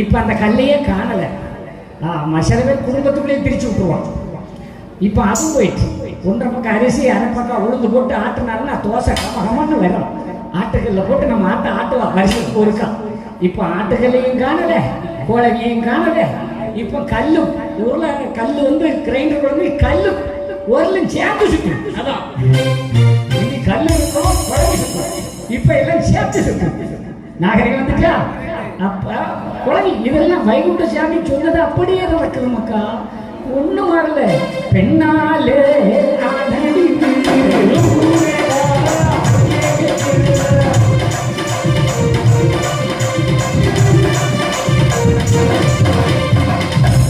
இப்ப அந்த கல்லையே காணல. சில பேர் குடும்பத்துக்குள்ளே பிரிச்சு விட்டுருவான். இப்ப அதுவும் போயிடுச்சு. 1.5 பக்கம் அரிசி 1/2 பக்கம் உளுந்து போட்டு ஆட்டினாருன்னா தோசை கமகமன்னு வரும். ஆட்டுக்கல்ல போட்டு நம்ம ஆட்டுவா வருஷத்துக்கு ஒருக்கா. இப்ப ஆட்டுக்கல்லையும் காணல, குழவையும் காணல. இப்ப கல்லு உருளை கல்லு வந்து கிரைண்டர் வந்து கல்லு உரலும் சேர்த்து சுற்றும். அதான் கல்லு இருக்கும், குழவை சுற்றும். இப்ப எல்லாம் சேர்த்து சுற்றும். நாகரிகம் வந்துட்டா. அப்ப குழந்தை இதெல்லாம் வைகுண்டசாமி சொன்னது அப்படியே நடக்குது மக்கா. ஒண்ணு மாறல. பெண்ணாலே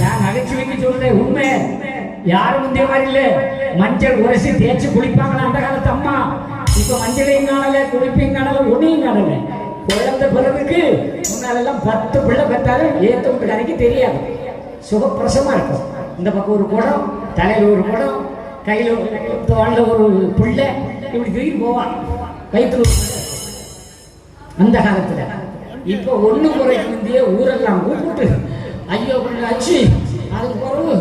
நான் நகைச்சுவைக்கு சொல்றேன், உண்மை. யாரும் முந்தைய மாதிரி இல்ல. மஞ்சள் உரசி தேய்ச்சி குளிப்பாங்களா அந்த காலத்து அம்மா. இப்ப மஞ்சளையும் காணல குடிப்பையும் காணல ஒன்னையும் காணல குழந்தை பிறகுக்கு முன்னாலெல்லாம் 10 பிள்ளை பெற்றாலும் ஏத்த விட்டு கரைக்கு தெரியாது சுகப்பிரசமா இருக்கும் இந்த பக்கம் ஒரு குடம் தலையில ஒரு குடம் கையில தோல்ல ஒரு பிள்ளை இப்படி தூக்கி போவான் வயிற்றுல ஒரு பிள்ளை. அந்த காலத்துல இப்ப ஒண்ணு முறைக்கு முந்தைய ஊரெல்லாம் கூப்பிட்டு ஐயோ கொஞ்சம் ஆச்சு அதுக்கு பிறகு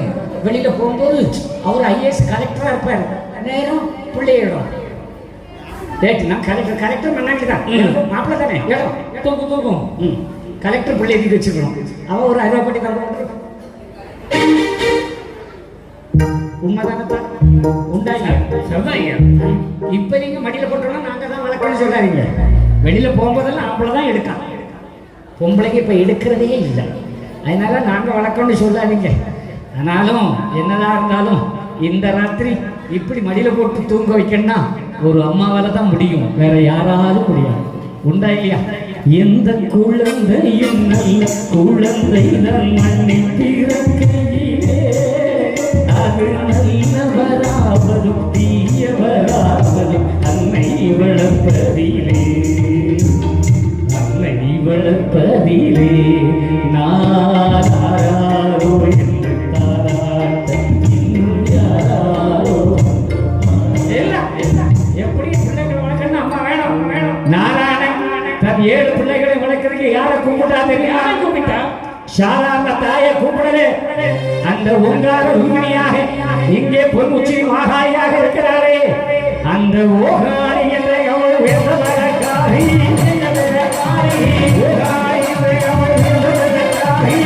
வெளியில போகும்போது அவர் ஐஏஎஸ் கலெக்டரா இருப்பார் நேரம் பிள்ளையிடும் டேட்டு நான் கலெக்டர் பண்ணாங்க தான் மாப்பிள்ள தானே இடம் தூக்கும் கலெக்டர் பிள்ளை எழுதி வச்சுக்கணும் அவன் ஒரு 60 கோடி தரணும் உண்மைதானத்தான் உண்டாங்க சொல்றாங்க இப்ப நீங்க மடியில போட்டோம்னா நாங்க தான் வளர்க்கணும்னு சொல்லாதீங்க வெளியில போகும்போதெல்லாம் ஆம்பளை தான் எடுக்கான் பொம்பளைங்க இப்ப எடுக்கிறதே இல்லை அதனால நாங்க வளர்க்கணும்னு சொல்லாதீங்க ஆனாலும் என்னதான் இருந்தாலும் இந்த ராத்திரி இப்படி மடியில போட்டு தூங்க வைக்கணும்னா ஒரு அம்மாவால தான் முடியும் வேற யாராலும் முடியாது உண்டா இல்லையா எந்த குழந்தையும் நல்ல குழந்தை தான் மண்ணில் பிறக்கையிலே அது நல்லவராவதும் தீயவராவதும் அன்னை வளர்ப்பதிலே அன்னை வளர்ப்பதிலே நாராரோ என்று தாராட்ட இன்னும் யாராரோ எப்படி பிள்ளைகள் வளர்க்கணும் அம்மா வேணும் நாராயணன் தன் 7 பிள்ளைகளை வளர்க்கறதுக்கு யாரை கும்பிட்டா தெரியும் கும்பிட்டா சாதாரண தாயை கூப்பிடலே அந்த ஓங்கார உண்மையாக இங்கே பொன்முச்சி மாகாயாக இருக்கிறாரே அந்த ஓகாரி என்ற அவள் வேதவரக்காரி ஓகாரி என்ற அவள் வேதவரக்காரி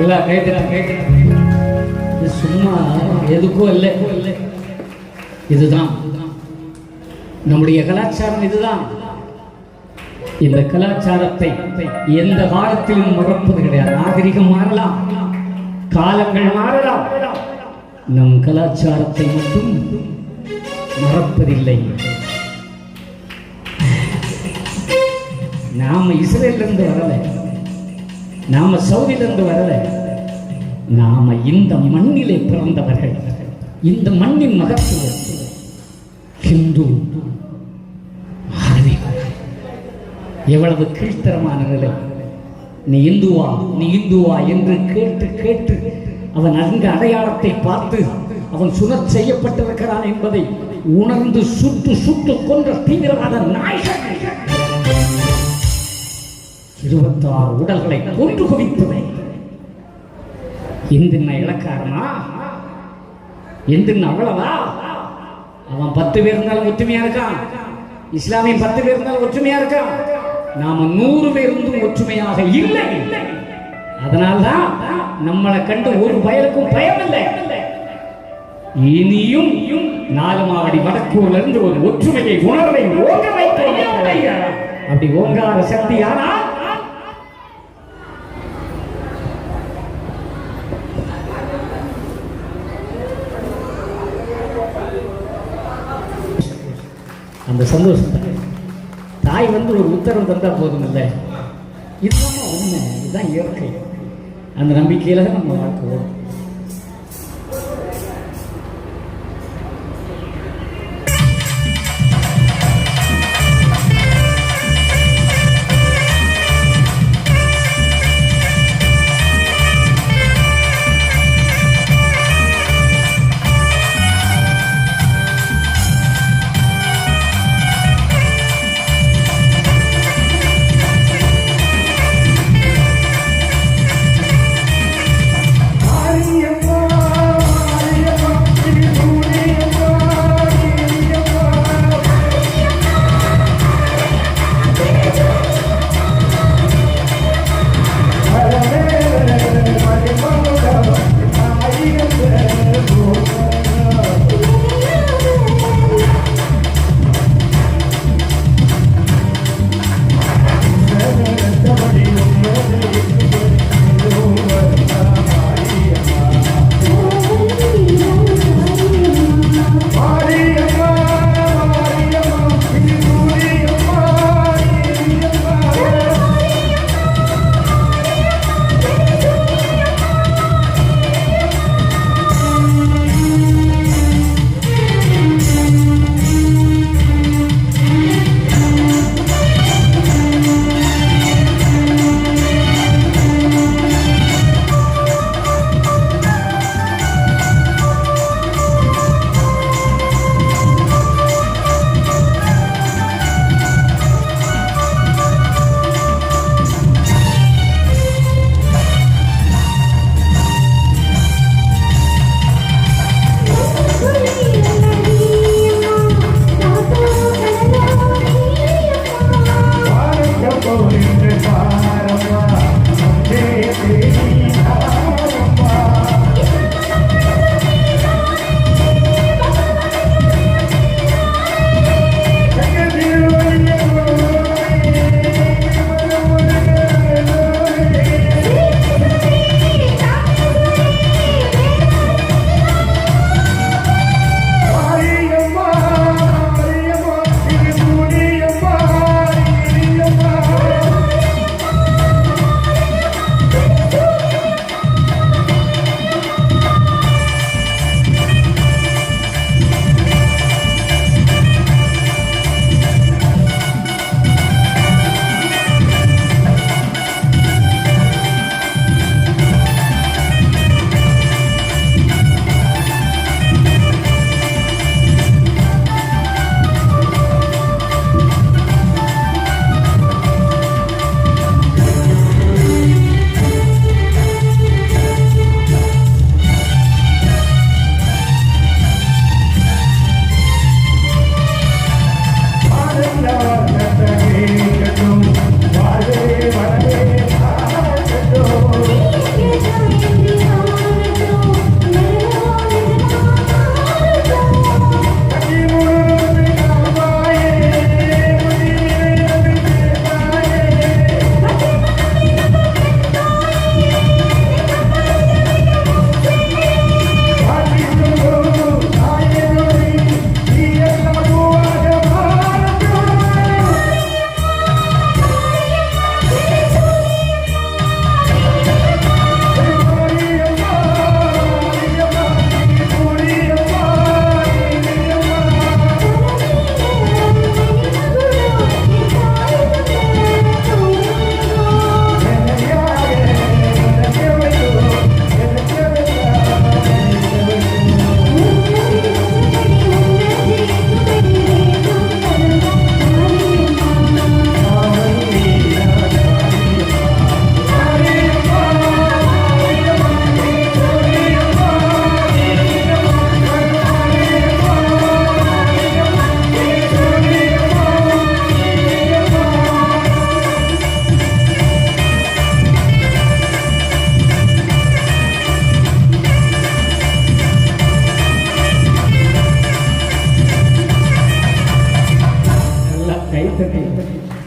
எல்லாம் கேட்கிறேன். இது சும்மா எதுக்கும் இல்லை. இதுதான் நம்முடைய கலாச்சாரம். இதுதான். இந்த கலாச்சாரத்தை எந்த காலத்திலும் மறப்பது கிடையாது. நாகரிகம் மாறலாம், காலங்கள் மாறலாம், நம் கலாச்சாரத்தை மட்டும் மறப்பதில்லை. நாம இஸ்ரேலிருந்து வரல, நாம சவுதியிலிருந்து வரல, நாம இந்த மண்ணிலே பிறந்தவர்கள். இந்த மண்ணின் மகத்துவம் ஹிந்து எவ்வளவு கீழ்த்தரமான நிலை. நீ இந்துவா என்று கேட்டு கேட்டு அவன் அங்கு அடையாளத்தை பார்த்து அவன் சுனர் செய்யப்பட்டிருக்கிறான் என்பதை உணர்ந்து சுட்டு கொன்ற தீவிரவாத நாய்கள் 26 உடல்களை கொன்று குவித்தவை. இந்தின்ன இலக்காரனா? இந்தின் அவ்வளவா? அவன் 10 பேர் இருந்தாலும் ஒற்றுமையா இருக்கான். இஸ்லாமிய 10 பேர் இருந்தாலும் ஒற்றுமையா இருக்கான். நாம 100 பேர் இருந்தும் ஒற்றுமையாக இல்லை. அதனால்தான் நம்மளை கண்டு ஒரு பயலுக்கும் பயம் இல்லை. இனியும் 4 மாவடி வடக்கூர்ல இருந்து ஒரு ஒற்றுமையை உணர்வை ஓங்க வைத்தோம். அப்படி ஓங்கார சக்தி ஆனா அந்த சந்தோஷம். தாய் ஒரு உத்தரவு தந்தா போதும் இல்லை. இதுதான் உண்மை, இதுதான் இயற்கை. அந்த நம்பிக்கையில தான் நம்ம வாழ்க்கை ஓடும். ஆ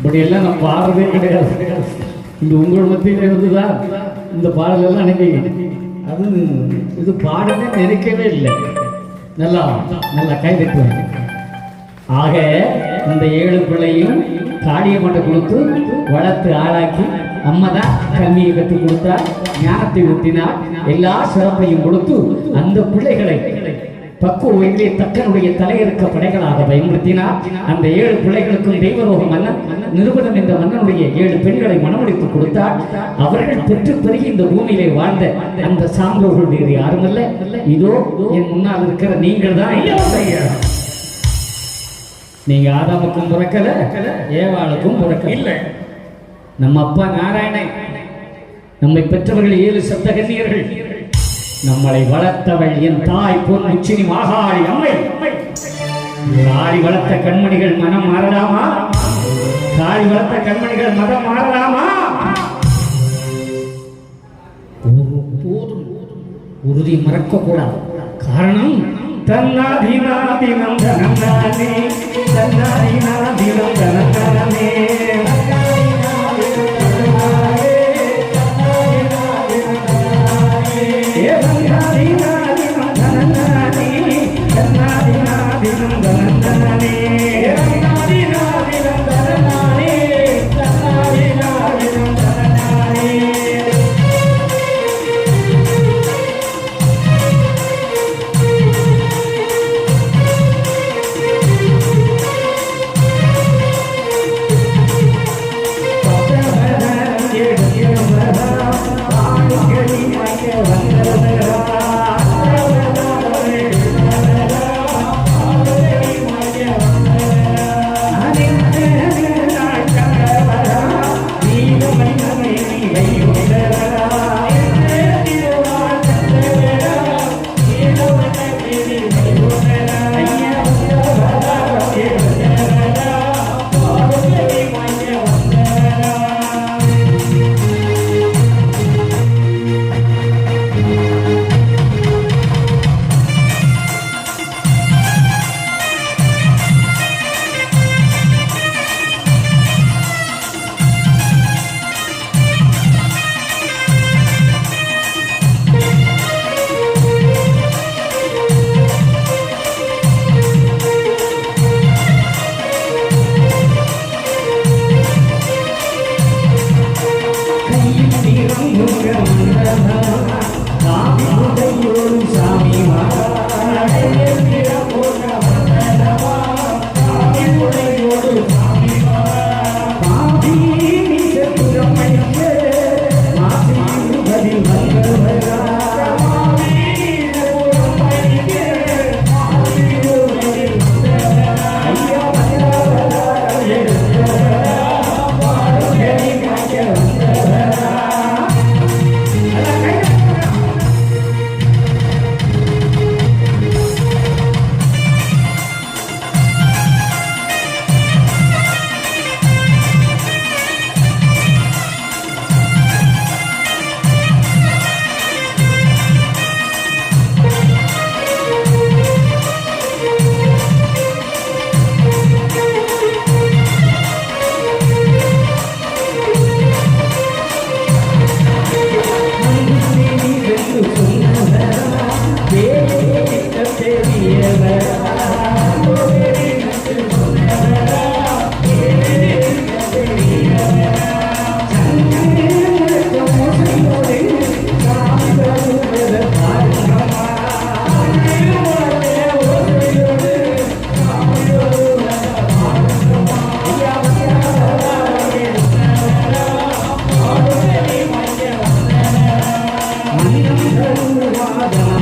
இப்படியெல்லாம் நான் பாடுறதே கிடையாது. இந்த உங்கள் மத்தியிலே வந்துதான் இந்த பாடலெல்லாம் அன்னைக்கு அது இது பாடவே நினைக்கவே இல்லை. நல்லா நல்லா கைதட்டுவாங்க. ஆக இந்த 7 பிள்ளையும் காளியம்மனை கொடுத்து வளர்த்து ஆளாக்கி அம்மா தான் கல்வியை கற்றுக் கொடுத்தார், ஞானத்தை ஊட்டினார், எல்லா சிறப்பையும் கொடுத்து அந்த பிள்ளைகளை பக்குவ வயதிலே தக்கனுடைய தலையிருக்க படைகளாக பயன்படுத்தினார். அந்த 7 பிள்ளைகளுக்கும் தெய்வரோக மன்னன் நிருபணம் என்ற மன்னனுடைய 7 பெண்களை மனமுடித்து கொடுத்தார். அவர்கள் பெற்று பெருகி இந்த பூமியிலே வாழ்ந்த அந்த சான்றோர்கள் வேறு யாருமல்ல, இதோ என் முன்னால் இருக்கிற நீங்கள் தான். நீங்க ஆதாமுக்கும் பிறக்கல, ஏவாளுக்கும் பிறக்கல. இல்லை, நம்ம அப்பா நாராயணன், நம்மை பெற்றவர்கள் 7 சப்தகன்னியர்கள், நம்மளை வளர்த்தவள் என் தாய் பொன் உச்சினி மாகாளி அம்மை. தாய் வளர்த்த கண்மணிகள் மனம் மாறலாமா? தாய் வளர்த்த கண்மணிகள் மதம் மாறலாமா? போதும் உறுதி மறக்க கூடாது. காரணம் தன்னாதினாதினம் தனந்தானே, தன்னாதினாதினம் தனந்தானே.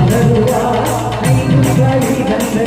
தருவா ஐந்து வழி தந்த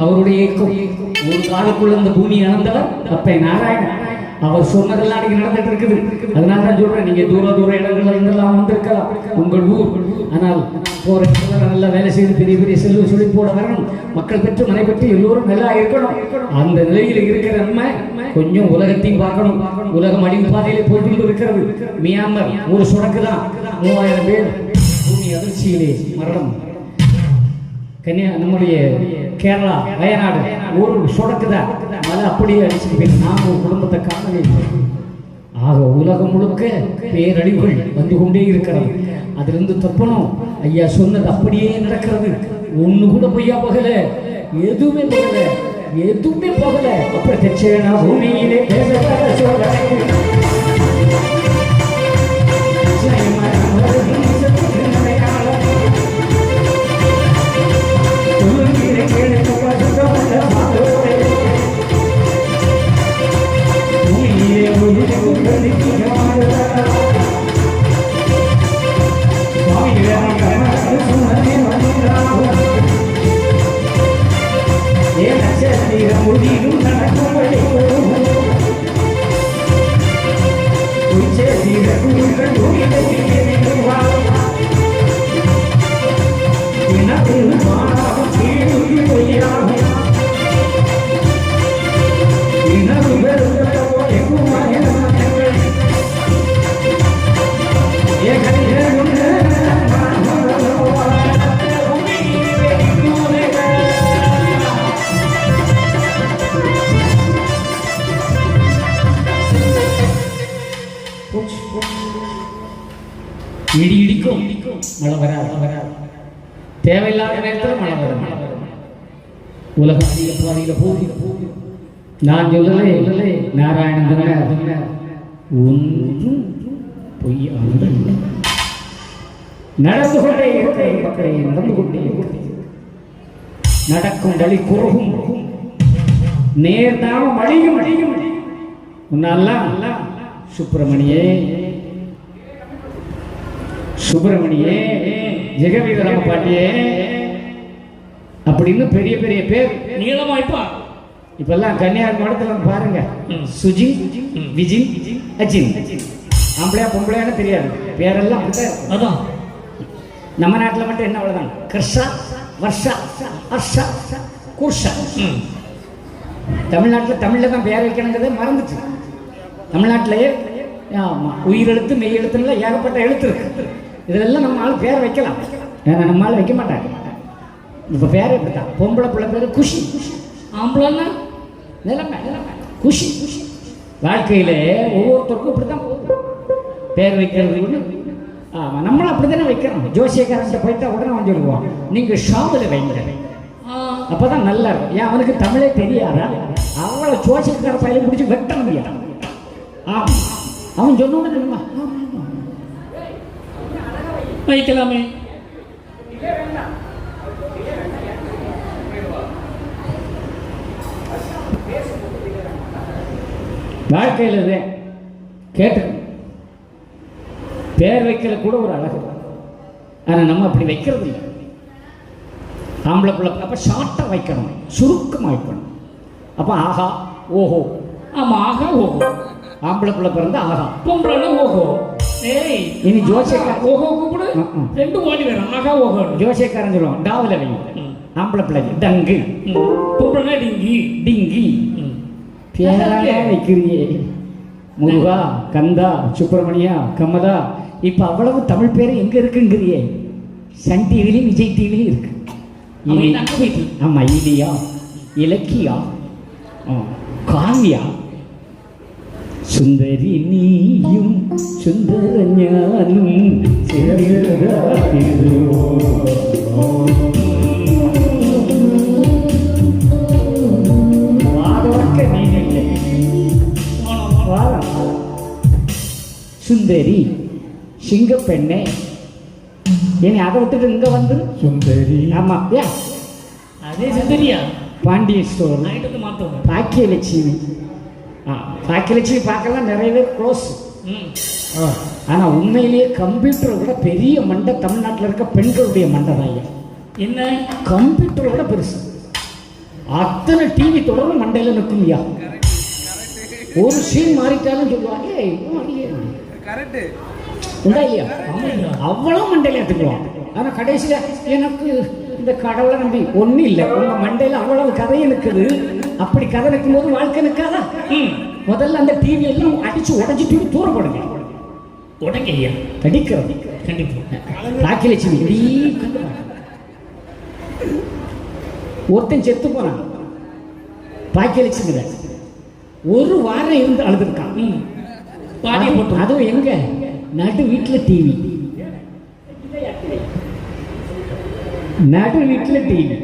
அவருடைய இயக்கம். ஒரு காலக்குள்ள இந்த பூமி அளந்தவர் அப்ப நாராயணன். அவர் சொன்னதெல்லாம் அன்னைக்கு நடந்துட்டு இருக்குது. அதனால தான் சொல்றேன், நீங்க தூர தூர இடங்கள்ல இருந்தெல்லாம் வந்திருக்கலாம் உங்கள் ஊர். ஆனால் போற இடத்துல நல்லா வேலை செய்து பெரிய பெரிய செல்வ சொல்லி போட வரணும். மக்கள் பெற்று மனை பெற்று எல்லோரும் நல்லா இருக்கணும். அந்த நிலையில் இருக்கிற நம்ம கொஞ்சம் உலகத்தையும் பார்க்கணும். உலகம் அழிவு பாதையிலே போய்கொண்டு இருக்கிறது. மியான்மர் ஒரு சொடக்குதான் 3000 பேர் பூமி அதிர்ச்சியிலே மரணம். நம்முடைய கேரளா வயநாடு ஒரு சொடக்குதான் மழை அப்படியே அடிச்சுட்டு போய் நாம ஒரு குடும்பத்தை காணவே. ஆக உலகம் முழுக்க பேரழிவுகள் வந்து கொண்டே இருக்கிறது. அதிலிருந்து தப்பணும். ஐயா சொன்னது அப்படியே நடக்கிறது. ஒண்ணு கூட பொய்யா போகல, எதுவுமே போகல, எதுவுமே போகல. அப்புறம் தட்சணா பூமியிலே இடி இடிக்கும், மழை வராது. தேவையில்லாத நேரத்தில் மழை வரும். உலகம் அதிக பாதையில் போகுது. நான் சொல்லலே நாராயணன் ஒன்றும் பொய் நடந்து கொண்டே இருக்கிற மக்களை நடந்து கொண்டே நடக்கும் வழி குறுகும், நேர்தாம் அழியும். முன்னெல்லாம் சுப்பிரமணியே ஜெகவீரராம பாண்டியே அப்படின்னு பெரிய பெரிய பேர் நீளமாய்ப்பா. இப்பெல்லாம் கன்னியாகுமரத்துல பாருங்க, சுஜின், விஜின், அஜின். ஆம்பளையா பொம்பளையான்னு தெரியாது, பேரெல்லாம் அப்படித்தான். அதான் நம்ம நாட்டில் மட்டும் என்ன அவ்வளவுதான், கிருஷ்ணா, வர்ஷா, ஹர்ஷா, குர்ஷா. தமிழ்நாட்டில் தமிழ்ல தான் பேர் வைக்கணுங்கிறதே மறந்துச்சு. தமிழ்நாட்டிலேயே ஆமா உயிரெழுத்து மெய் எழுத்துன்னு ஏகப்பட்ட எழுத்து இருக்கு. இதெல்லாம் நம்ம ஆள் பேர் வைக்கலாம், நம்ம ஆள் வைக்க மாட்டாங்க. இப்ப பேர் எப்படித்தான், பொம்பளை பிள்ளை பேரு குஷி, ஆம்பளைன்னா நிலைமை குஷி. வாழ்க்கையில ஒவ்வொருத்தருக்கும் இப்படித்தான் போகுது பேர் வைக்கிறது. ஆமா நம்மளும் அப்படித்தானே வைக்கிறோம். ஜோசியக்காரன் போயிட்டா உடனே அவன் சொல்லுவான், நீங்க ஷாமில் வைங்க, அப்பதான் நல்லா இருக்கும். ஏன் அவனுக்கு தமிழே தெரியாதா? அவளை ஜோசியக்கார பையில முடிச்சு வெட்ட முடியாது. ஆமா அவன் சொன்ன வைக்கலாமே. வாழ்க்கையில் கேட்டு பேர் வைக்கிற கூட ஒரு அழகு. ஆனா நம்ம அப்படி வைக்கிறது இல்லை. ஆம்பளை பிள்ளை அப்ப ஷார்ட்டா வைக்கணும், சுருக்கமா வைக்கணும். அப்ப ஆஹா ஓஹோ. ஆமா ஆஹா ஓஹோ. ஆம்பளை பிள்ளை பிறந்த ஆஹா, பொம்பளை ஓஹோ. இனி ஜோசியக்காரன் ஓஹோ கூப்பிடு, ரெண்டு ஓடி வரும். ஆஹா ஓஹோ. ஜோசியக்காரன் சொல்லுவான் டாவில் வைங்க. ஆம்பளை பிள்ளைங்க டங்கு, பொம்பளை டிங்கி. டிங்கி பேராக வைக்கிறியே. முருகா, கந்தா, சுப்பிரமணியா, கமதா. இப்ப அவ்வளவு தமிழ் பேரு எங்க இருக்குங்கிறியே? சன் டிவிலையும் விஜய் டிவிலையும் இருக்கு. ஆமா இலியா, இலக்கியா, காவியா, சுந்தரி நீயும் சுந்தர ஞானும் சுந்தரி சிங்கப்பெண்ணே. ஏன் அதை விட்டுட்டு இங்க வந்து சுந்தரி? ஆமா அதே சுந்தரியா? பாண்டிய ஸ்டோர் பாக்கியலட்சுமி. பாக்கியலட்சுமி பார்க்கலாம் நிறைய பேர் க்ளோஸ். ஆனா உண்மையிலேயே கம்ப்யூட்டரை விட பெரிய மண்டை தமிழ்நாட்டில் இருக்க பெண்களுடைய மண்டை தான். என்ன கம்ப்யூட்டரை விட பெருசு. அத்தனை டிவி தொடர்ந்து மண்டையில நிற்கும் ஐயா. ஒரு சீன் மாறிட்டாலும் சொல்லுவாங்க "ஏய், இன்னும் வரலையே." கரெக்ட். உண்டா இல்லையா? அவ்வளவு மண்டையில ஏற்றுக்குவோம். ஆனா கடைசியில எனக்கு இந்த கடவுளை நம்பி ஒன்றும் இல்லை, உங்க மண்டையில அவ்வளவு கதை இருக்குது. அப்படி கதை நிற்கும் போது வாழ்க்கை நிற்காதா? முதல்ல அந்த டிவி எல்லாம் அடிச்சு உடஞ்சிட்டு தூரப்படுங்க. உடங்க ஐயா, கடிக்கிறது கண்டிப்பா. ராக்கிலட்சுமி இப்படி உட்கார்ந்து பாரு. ஒருத்தன் செத்து போனான், பாக்கியலட்சுமி ஒரு வாரம் இருந்து அழுதுருக்கான். அதுவும் எங்க நடு வீட்டுல டிவி, நடு வீட்டுல டிவி.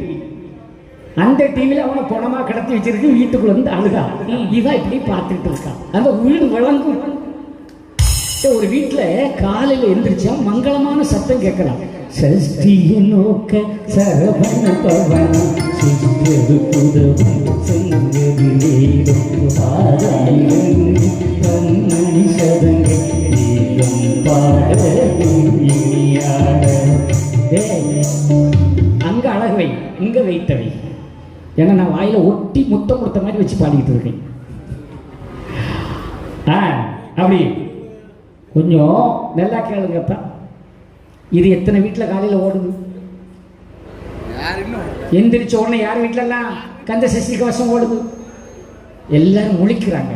அந்த டிவியில அவனை பணமா கடத்தி வச்சிருக்கு, வீட்டுக்குள்ள இருந்து அழுதா. இதான் இப்படி பார்த்துட்டு இருக்கான். அந்த வீடு விளங்கும். ஒரு வீட்டுல காலையில எந்திரிச்சா மங்களமான சத்தம் கேட்கலாம். சஷ்டிய நோக்க சரவண பவன சிஷ்யது புதவும் செங்கதிலேடும் பாதாயிரங்கி பன்னி சதங்கை நீலம் பாட இனியாட. அங்க அழகுவை இங்க வைத்தவை. ஏன்னா நான் வாயில ஒட்டி முத்தம் கொடுத்த மாதிரி வச்சு பாடிக்கிட்டு இருக்கேன். அப்படி கொஞ்சம் நல்லா கேளுங்கப்பா. இது எத்தனை வீட்டில் காலையில் ஓடுது? எந்திரிச்ச உடனே யார் வீட்டிலலாம் கந்த சஷ்டி கவசம் ஓடுது? எல்லாரும் முழிக்கிறாங்க.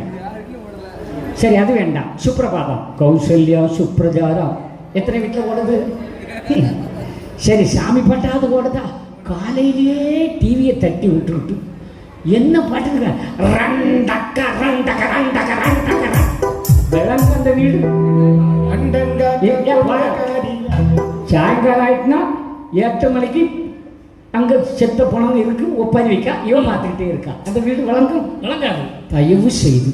சரி, அது வேண்டாம். சுப்ரபாதம், கௌசல்யா சுப்ரஜாரா எத்தனை வீட்டில் ஓடுது? சரி, சாமி பாட்டாவது ஓடுதா? காலையிலேயே டிவியை தட்டி விட்டு என்ன பாட்டுங்க அந்த வீடு சாயங்காலம் ஆயிட்டுனா 8 மணிக்கு அங்க செத்த பணம் இருக்கு, ஒப்பாரி வைக்க இவன் பார்த்துக்கிட்டே இருக்கா. அந்த வீடு வழங்கும் வழங்காது. தயவு செய்து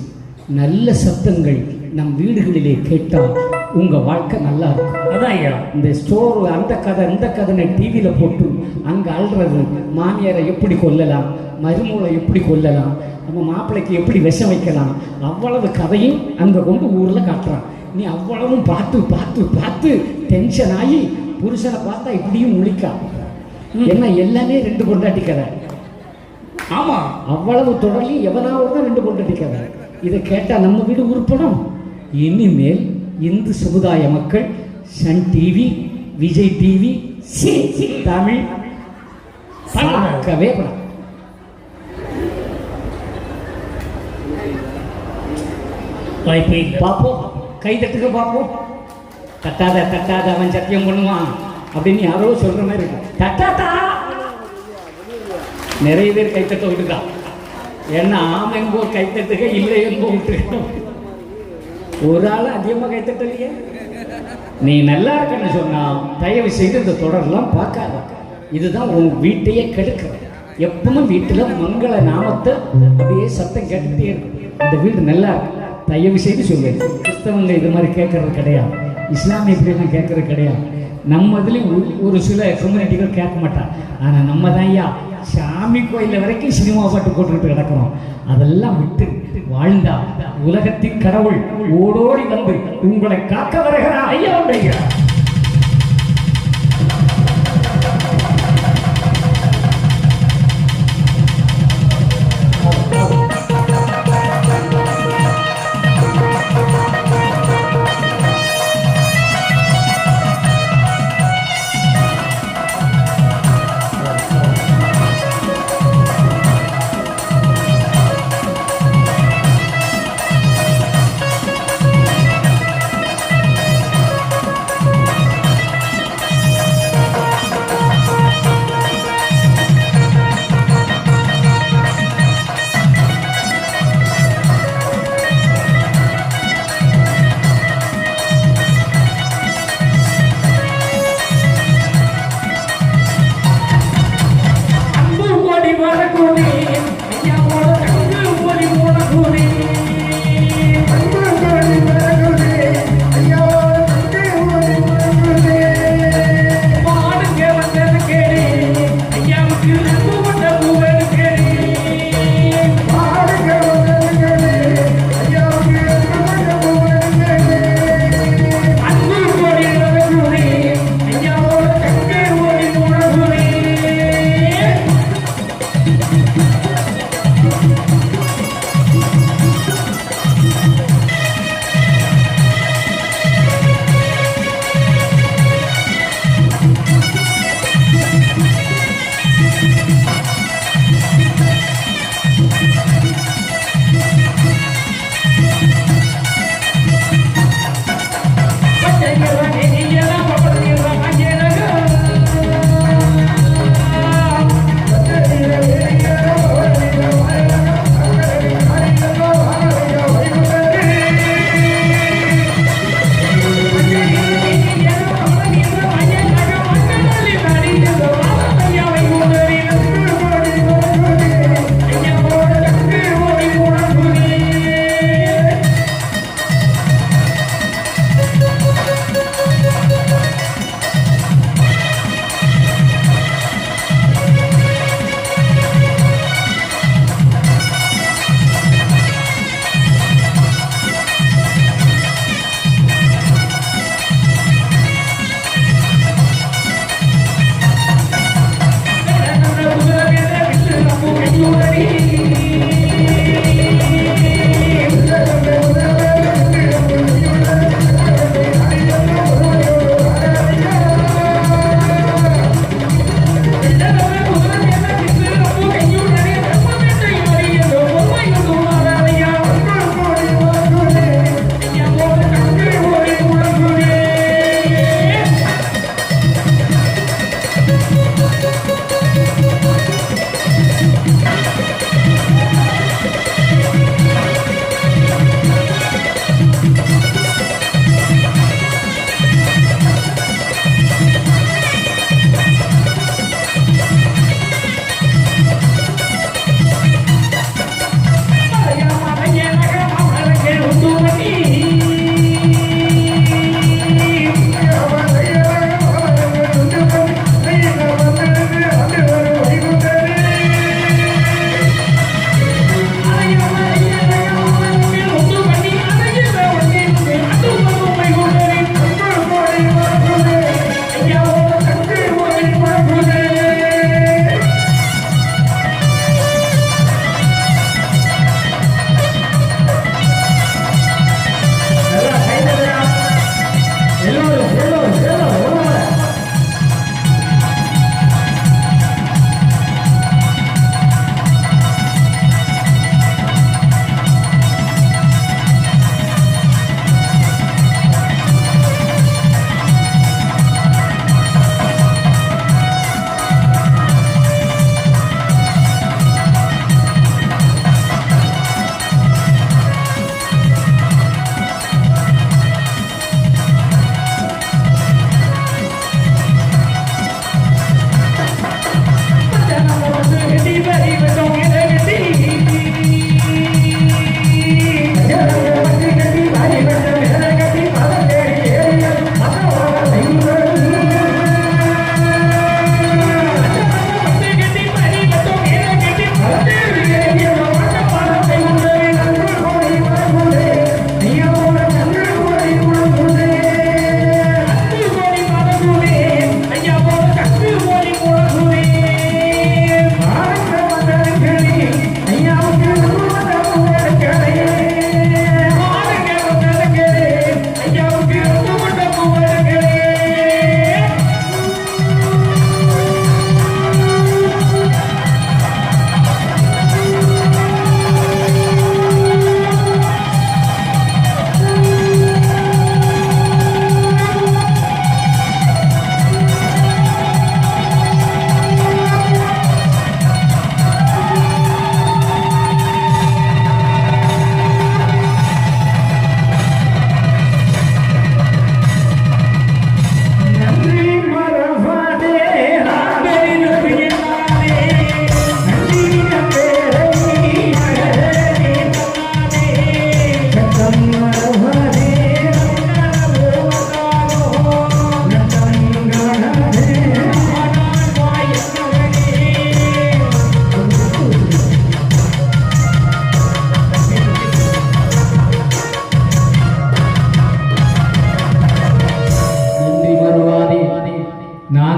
நல்ல சத்தங்கள் நம் வீடுகளிலே கேட்டால் உங்க வாழ்க்கை நல்லா இருக்கும். அதான் ஐயா, இந்த ஸ்டோர் அந்த கதை இந்த கதை டிவியில போட்டு அங்க அழுறது, மாமியாரை எப்படி கொல்லலாம், மருமகளை எப்படி கொல்லலாம், நம்ம மாப்பிள்ளைக்கு எப்படி விஷம் வைக்கலாம், அவ்வளவு கதையும் அங்க கொண்டு ஊர்ல காட்டுறான். நீ அவ்வளவும் பார்த்து பார்த்து பார்த்து டென்ஷன் ஆகி புருஷனை பார்த்தா இப்படியும் முழிக்கா. ஏன்னா எல்லாமே 2 பொண்டாட்டி கதை. ஆமா, அவ்வளவு தொடர்லையும் எவனாவது தான் 2 பொண்டாட்டி கதை. இதை கேட்டா நம்ம வீடு உருப்படும். இனிமேல் இந்து சமுதாய மக்கள் Sun TV, Vijay TV, Tamil பார்க்கவே படம். பார்ப்போம், கை தட்டுக்க பார்ப்போம். தட்டாத தட்டாத அவன் சத்தியம் பண்ணுவான் அப்படின்னு யாரோ சொல்ற மாதிரி இருக்கு. தட்டாதா நிறைய பேர் கைத்தட்ட விட்டுட்டான். ஏன்னா ஆம் எங்கோ கைத்தட்டுக, இல்லை எங்கோ விட்டு. ஒரு ஆள் அதிகமாக கைத்தட்டலையே. நீ நல்லா இருக்கன்னு சொன்னா தயவு செய்து இந்த தொடரெல்லாம் பார்க்காத. இதுதான் உன் வீட்டையே கெடுக்கிற. எப்பவும் வீட்டுல மங்கள நாமத்தை அப்படியே சத்தம் கேட்டுக்கிட்டே இருக்கும். இந்த வீடு நல்லா இருக்கு. தயவு செய்து சொல்லுவேன், கிறிஸ்தவங்க இது மாதிரி கேட்கறது கிடையாது, இஸ்லாமிய இப்படிலாம் கேட்கறது கிடையாது. நம்ம இதுலேயும் ஒரு சில கம்யூனிட்டிகள் கேட்க மாட்டான். ஆனால் நம்ம தான் ஐயா சாமி கோயிலில் வரைக்கும் சினிமா பாட்டு போட்டுக்கிட்டு கிடக்கிறோம். அதெல்லாம் விட்டு வாழ்ந்தா உலகத்தின் கடவுள் ஓடோடி வந்து உங்களை காக்க வருகிறார். ஐயா ஐயா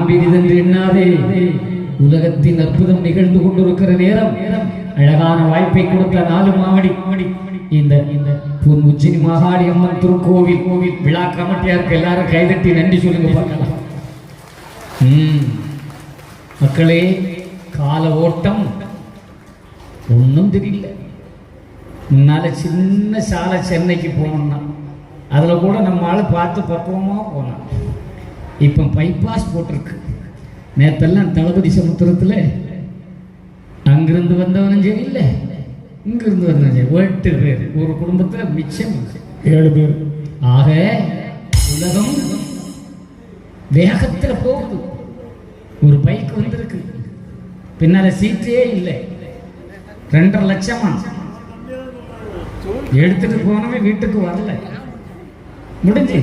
பெரிதென்று எண்ணாதே. உலகத்தின் அற்புதம் நிகழ்ந்து கொண்டிருக்கிற நேரம் அழகான வாய்ப்பை கொடுத்த 4 மாவடி இந்த பொன் உச்சினி மாகாளி அம்மன் திருக்கோவில் விழா கமிட்டியாருக்கு எல்லாரும் கைதட்டி நன்றி சொல்லுங்க பார்க்கலாம். மக்களே, கால ஓட்டம் ஒன்றும் தெரியல. முன்னால் சின்ன சாலை சென்னைக்கு போனோம்னா அதில் கூட நம்ம ஆள் பார்த்து பக்குவமாக போனோம். இப்போ பைபாஸ் போட்டிருக்கு. நேற்றெல்லாம் தளபதி சமுத்திரத்தில் அங்கிருந்து வந்தவனும் சரி இல்லை, இங்கிருந்து வந்தவன் சரி, 8 பேர் ஒரு குடும்பத்தில் மிச்சம் 7 பேர். ஆக உலகம் வேகத்தில் போகுது. ஒரு பைக் வந்திருக்கு, பின்னால சீட்டே இல்லை, 2.5 லட்சமா எடுத்துட்டு போனவே வீட்டுக்கு வரல, முடிஞ்சு.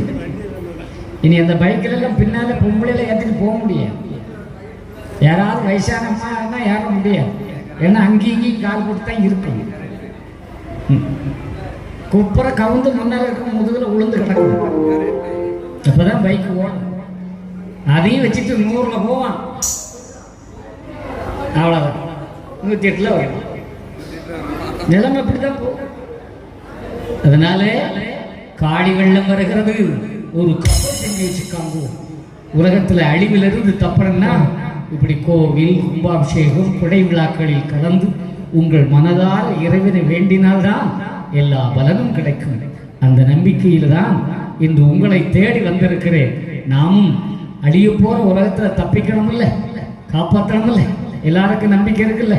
இனி அந்த பைக்கில் எல்லாம் பின்னால பொம்பளையில ஏற்றிட்டு போக முடியாது. யாராவது வயசான அம்மா ஏற முடியாது, ஏன்னா அங்கேயும் கால் போட்டு தான் இருக்கும். குப்பரை கவுந்து முன்னால் இருக்கும், முதுகில் உளுந்து கிடக்கும். அப்பதான் பைக் ஓடும். அதையும் வச்சுட்டு 100ல் போவான், அவ்வளோதான். 108ல் வரும். நிலைமை அப்படிதான் போகும். அதனால காடி வெள்ளம் வருகிறது, ஒரு கப்பல் செஞ்சு வச்சுக்காங்க. உலகத்தில் அழிவிலிருந்து தப்பணும்னா இப்படி கோவில், கும்பாபிஷேகம், குடை விழாக்களில் கலந்து உங்கள் மனதார இறைவனை வேண்டினால்தான் எல்லா பலனும் கிடைக்கும். அந்த நம்பிக்கையில் தான் இன்று உங்களை தேடி வந்திருக்கிறேன். நாமும் அழிய போற உலகத்தில் தப்பிக்கணும் இல்லை, காப்பாற்றணும் இல்லை. எல்லாருக்கும் நம்பிக்கை இருக்குல்ல,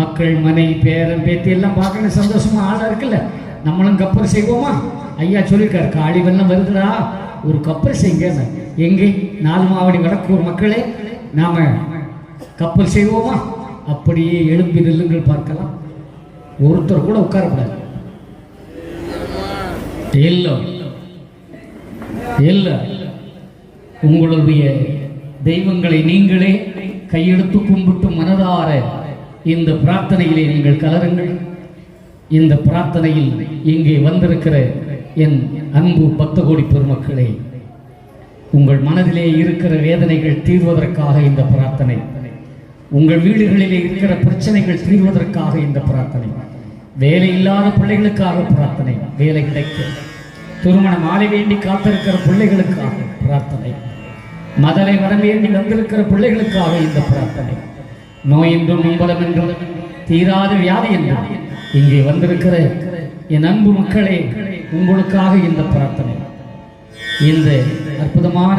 மக்கள் மனை பேரன் பேத்தி எல்லாம் பார்க்கணும், சந்தோஷமா ஆளா இருக்குல்ல. நம்மளும் கப்பல் செய்வோமா? ஐயா சொல்லியிருக்காரு, காளி வெள்ளம் வருதுடா, ஒரு கப்பல் செய்யுங்க. எங்கே? 4 மாவடி வடக்கூர் மக்களே, நாம கப்பல் செய்வோமா? அப்படியே எழும்பி நில்லுங்கள் பார்க்கலாம். ஒருத்தர் கூட உட்காரக்கூடாது. இல்லை, உங்களுடைய தெய்வங்களை நீங்களே கையெடுத்து கும்பிட்டு மனதார இந்த பிரார்த்தனையிலே நீங்கள் கலருங்கள். இந்த பிரார்த்தனையில் இங்கே வந்திருக்கிற என் அன்பு பக்த கோடி பெருமக்களே, உங்கள் மனதிலே இருக்கிற வேதனைகள் தீர்வதற்காக இந்த பிரார்த்தனை. உங்கள் வீடுகளிலே இருக்கிற பிரச்சனைகள் தீர்வதற்காக இந்த பிரார்த்தனை. வேலை இல்லாத பிள்ளைகளுக்காக பிரார்த்தனை, வேலை கிடைக்க. திருமணம் ஆலை வேண்டி காத்திருக்கிற பிள்ளைகளுக்காக பிரார்த்தனை. மதலை வர வேண்டி வந்திருக்கிற பிள்ளைகளுக்காக இந்த பிரார்த்தனை. நோய் என்றும் நம்பலம் என்றும் தீராத வியாதி என்றும் இங்கே வந்திருக்கிற என் அன்பு மக்களே, உங்களுக்காக இந்த பிரார்த்தனை. இந்த அற்புதமான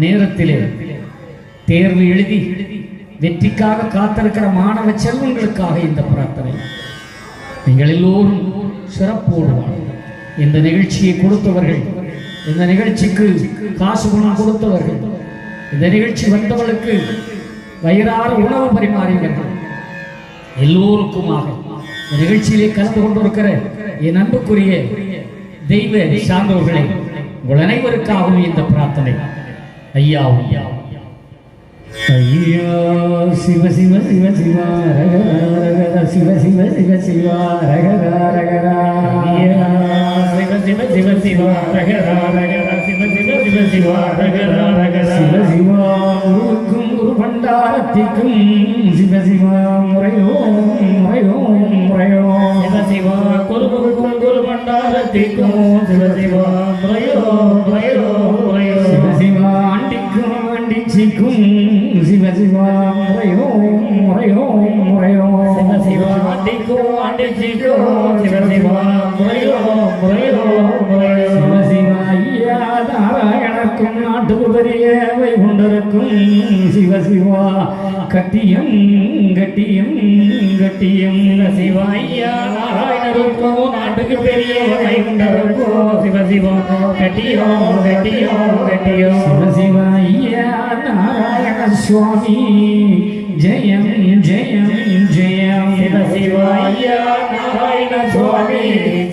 நேரத்திலே தேர்வு எழுதி வெற்றிக்காக காத்திருக்கிற மாணவ செல்வங்களுக்காக இந்த பிரார்த்தனை. நீங்கள் எல்லோரும் சிறப்போடு இந்த நிகழ்ச்சியை கொடுத்தவர்கள், இந்த நிகழ்ச்சிக்கு காசு பணம் கொடுத்தவர்கள், இந்த நிகழ்ச்சி வந்தவர்களுக்கு வயிறார உணவு பரிமாறியவர்கள் எல்லோருக்குமாக இந்த நிகழ்ச்சியிலே கலந்து கொண்டிருக்கிற என் அன்புக்குரிய தெய்வ சார்ந்தவர்களை உங்கள் அனைவருக்காகவும் இந்த பிரார்த்தனை. ஐயா ஐயா ஐயா சிவ சிவ சிவ சிவா ரகர சிவ சிவ சிவ சிவா ரகர ரகர சிவ சிவ சிவ சிவா ரகர ரகர சிவ சிவ சிவ சிவா ரகர ரகர சிவ சிவா குருக்கும் குரு பண்டாரத்திக்கும் சிவ சிவா முறையோ முறையோ முறையோ சிவ சிவா குருக்கும் குரு பண்டாரத்திக்கும் சிவ சிவா முறையோ முறையோ முறையோ சிவ சிவா ஆண்டிக்கும் ஆண்டிச்சிக்கும் சிவ சிவா முறையோ முறையோ முறையோ சிவ சிவா ஆண்டிக்கும் ஆண்டிச்சிக்கும் சிவ சிவா முறையோ முறையோ முறையோ சிவ சிவா ஐயா நாராயணக்கும் நாட்டுக்கு பெரிய வைகுண்டருக்கும் சிவ சிவா கட்டியம் கட்டியம் கட்டியம் சிவ ஐயா நாராயணருக்கும் நாட்டுக்கு பெரிய வைகுண்டருக்கும் சிவ சிவா கட்டியம் கட்டியம் கட்டியம் சிவ சிவா ஐயா நாராயண சுவாமி ஜெயம் ஜெயம் ஜெயம் சிவ சிவா ஐயா நாராயண சுவாமி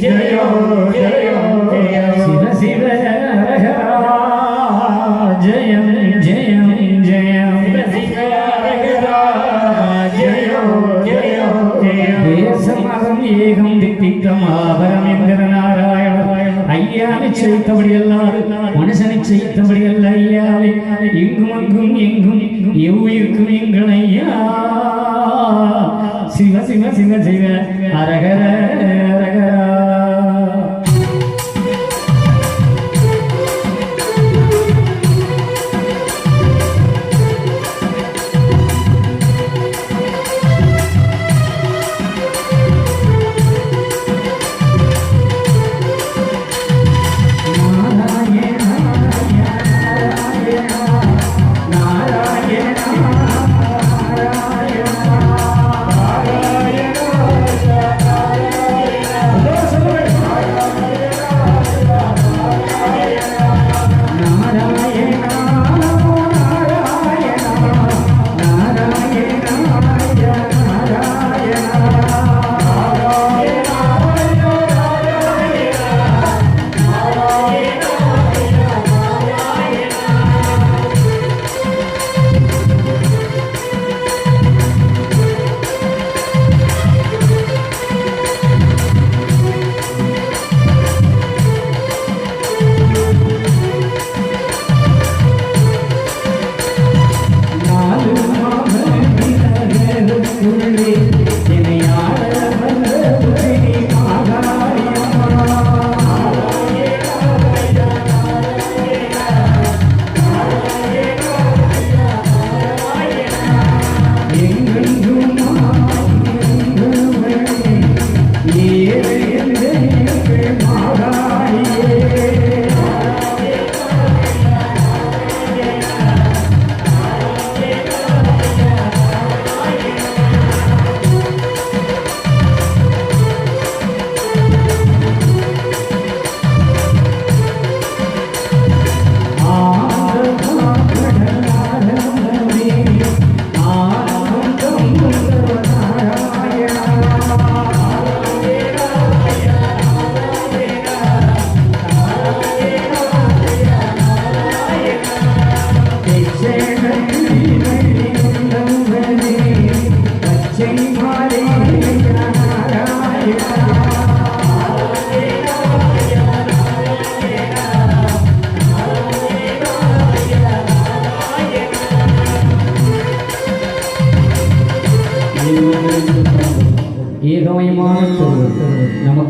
ஜெயம் ஜெயம் ஜெயம் சிவ சிவ ஹரஹரா ஜெயம் ஜெயம் ஜெயம் சிவ சிவ ஹரஹரா ஜெயம் ஜெயம் ஜெயம் தேசமகம் ஏகம் தித்திக்கம் ஆபரம் என்கிற நாராயண ஐயா நிச்சயித்தபடி அல்லாது மனுஷனை செய்தபடி அல்ல ஐயாவே. இங்கும் அங்கும் எங்கும் எவ்வுயிருக்கும் எங்கள் ஐயா சிவ சிவ சிவ சிவ அரகர அரகரா.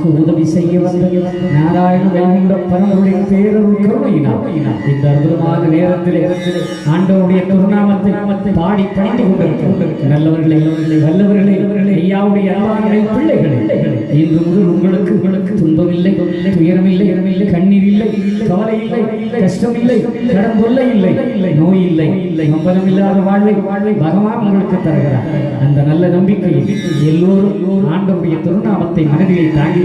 நமக்கு உதவி செய்ய வந்த நாராயண வைகுண்ட பரம்பருடைய பேரருள் கருணையினால் இந்த அற்புதமான நேரத்தில் ஆண்டவருடைய திருநாமத்தை பாடி பணிந்து கொண்டிருக்க நல்லவர்களே வல்லவர்களே ஐயாவுடைய அன்பான பிள்ளைகளே இன்று முதல் உங்களுக்கு துன்பமில்லை துயரமில்லை கண்ணீர் இல்லை கவலை இல்லை கஷ்டம் இல்லை கடன் தொல்லை இல்லை நோய் இல்லை நம்பலம் இல்லாத வாழ்வை பகவான் உங்களுக்கு தருகிறார். அந்த நல்ல நம்பிக்கையில் எல்லோரும் ஆண்டவருடைய திருநாமத்தை மனதிலே தாங்கி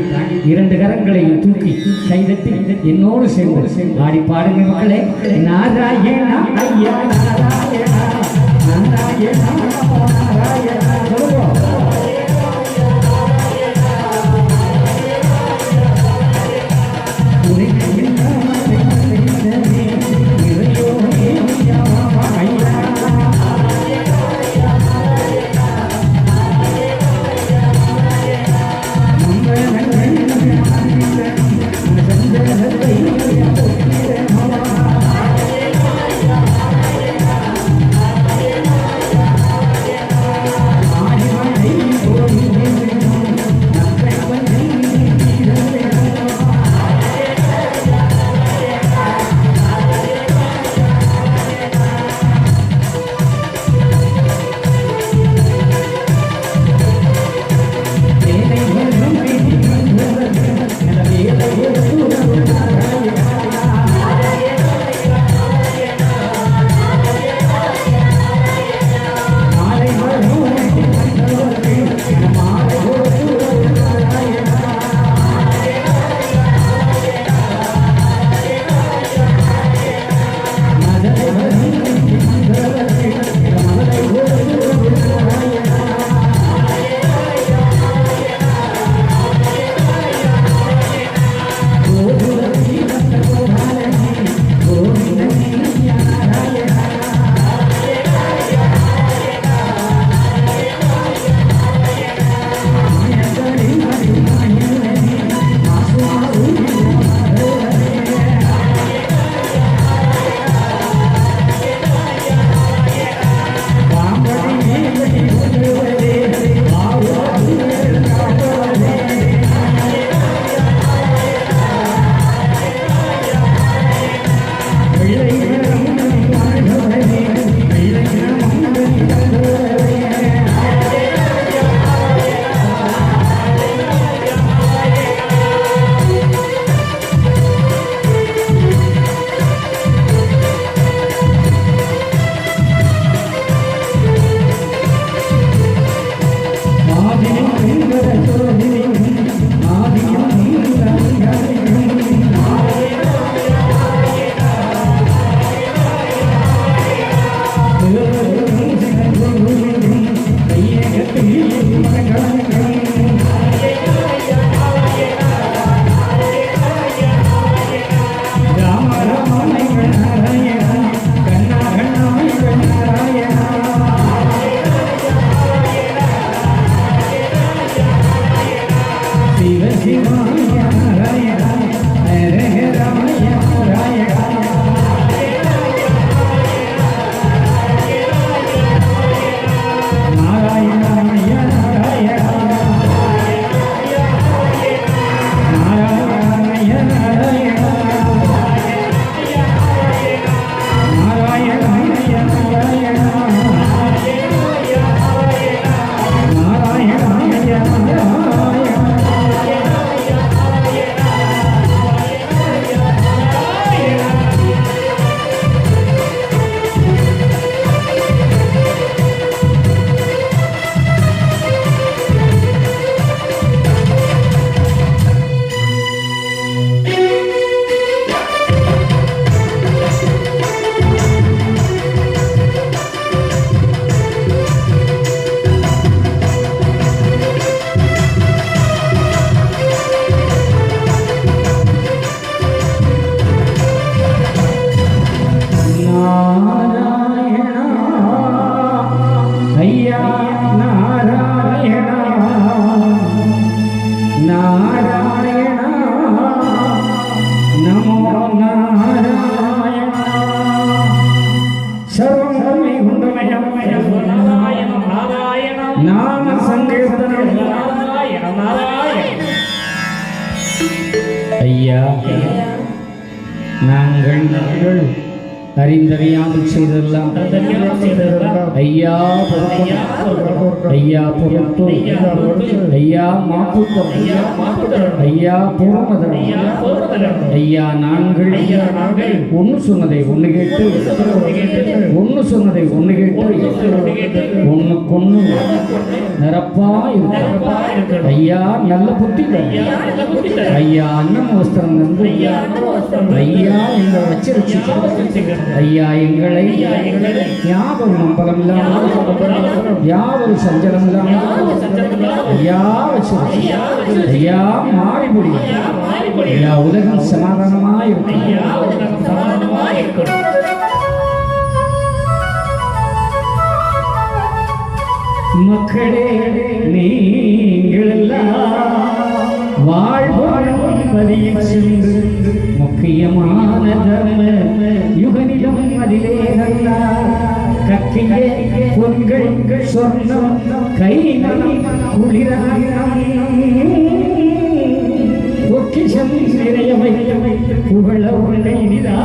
இரண்டு கரங்களையும் தூக்கி கைதட்டி என்னோடு சேர்ந்து ஆடி பாடுங்க மக்களே. நாராயணா ஐயா நாராயணா நாராயணா நாராயணா சொல்லுவோம். ஆடி ஐயா நாங்கள் அறிந்தறியாமல் செய்ததெல்லாம் ஐயா ஐயா பொறுத்து ஐயா மாப்புத்தம் ஐயா பொறுமதம் ஐயா நாங்கள் ஒன்று சொன்னதை ஒன்று கேட்டு ஒன்று சொன்னதை ஒன்று கேட்டு ஒன்றுக்கொன்று நிரப்பா இருக்கும் ஐயா நல்ல புத்தி ஐயா அன்னம் வஸ்திரம் நன்று ஐயா எங்களை வச்சு ஐயா எங்களை யாவரும் நம்பலம் இல்லாமல் யாவரும் சஞ்சலம் இல்லாமல் ஐயா வச்சு ஐயா மாறிபடி ஐயா உலகம் சமாதானமாக இருக்கும் மக்களே நீங்கள் வாழ்வாழும் வழியில் சென்று முக்கியமான தர்ம யுகனிடம் அதிலே கக்கிய பொன்கள் சொர்ணம் கைகள் குளிராயம் பொக்கிஷம் நிறையவை புகழ உன்னைதாய்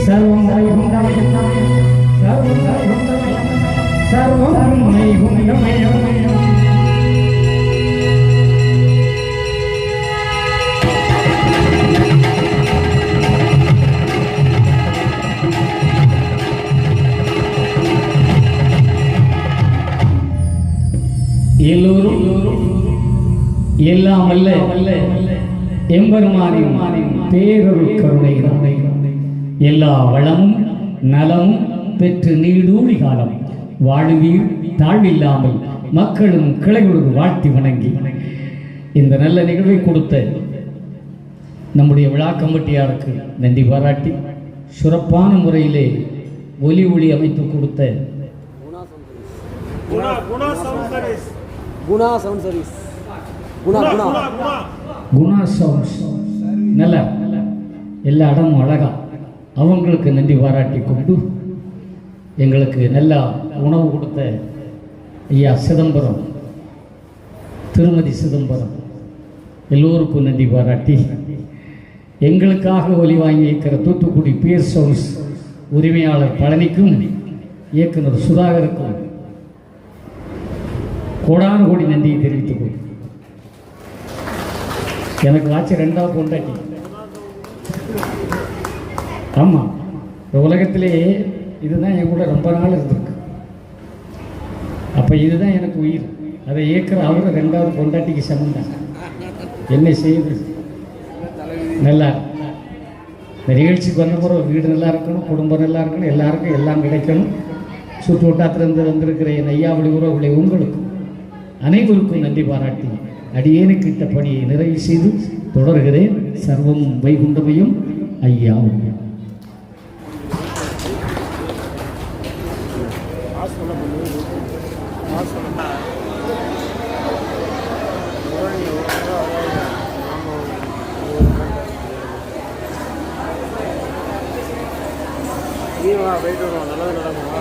சர்வம் சர்வம் வைகுண்டமயம் எல்லோரும் எல்லாம் அல்ல எம்பெருமானின் பேரொருள் கருணை எல்லா வளமும் நலமும் பெற்று நீடூழி காலம் வாழ்வீர் தாழ்வில்லாமல் மக்களும் கிளைகளோடு வாழ்த்தி வணங்கி இந்த நல்ல நிகழ்வை கொடுத்த நம்முடைய விழா கமிட்டியாருக்கு நன்றி பாராட்டி சிறப்பான முறையிலே ஒலி அமைத்து கொடுத்த Guna sound service Guna sounds நல்ல எல்லா இடமும் அழகா அவங்களுக்கு நன்றி பாராட்டி கொண்டு எங்களுக்கு நல்லா உணவு கொடுத்த ஐயா சிதம்பரம் திருமதி சிதம்பரம் எல்லோருக்கும் நன்றி பாராட்டி எங்களுக்காக ஒலி வாங்கி இருக்கிற தூத்துக்குடி பியர் சவுண்ட்ஸ் உரிமையாளர் பழனிக்கும் இயக்குனர் சுதாகருக்கும் கோடான கோடி நன்றியை தெரிவித்துக் கொள். எனக்கு ஆச்சு 2வது பொண்டாட்டி. ஆமாம், இந்த உலகத்திலே இதுதான் என் கூட ரொம்ப நாள் இருந்திருக்கு. அப்போ இதுதான் எனக்கு உயிர். அதை இயக்கிற அவரும் 2வது பொண்டாட்டிக்கு சமந்தாங்க. என்ன செய்யுது? நல்லா இந்த நிகழ்ச்சிக்கு வந்த பிறகு வீடு நல்லா இருக்கணும், குடும்பம் நல்லா இருக்கணும், எல்லாருக்கும் எல்லாம் கிடைக்கணும். சுற்று வட்டாரத்திலிருந்து வந்திருக்கிற என் ஐயாவளி உறவுகளை உங்களுக்கு அனைவருக்கும் நன்றி பாராட்டி அடியேனுக்கு இட்ட பணியை நிறைவு செய்து தொடர்கிறேன். சர்வமும் வைகுண்டமையும் ஐயாவும். போயிட்டு வருவோம். நல்லது நடக்குமா?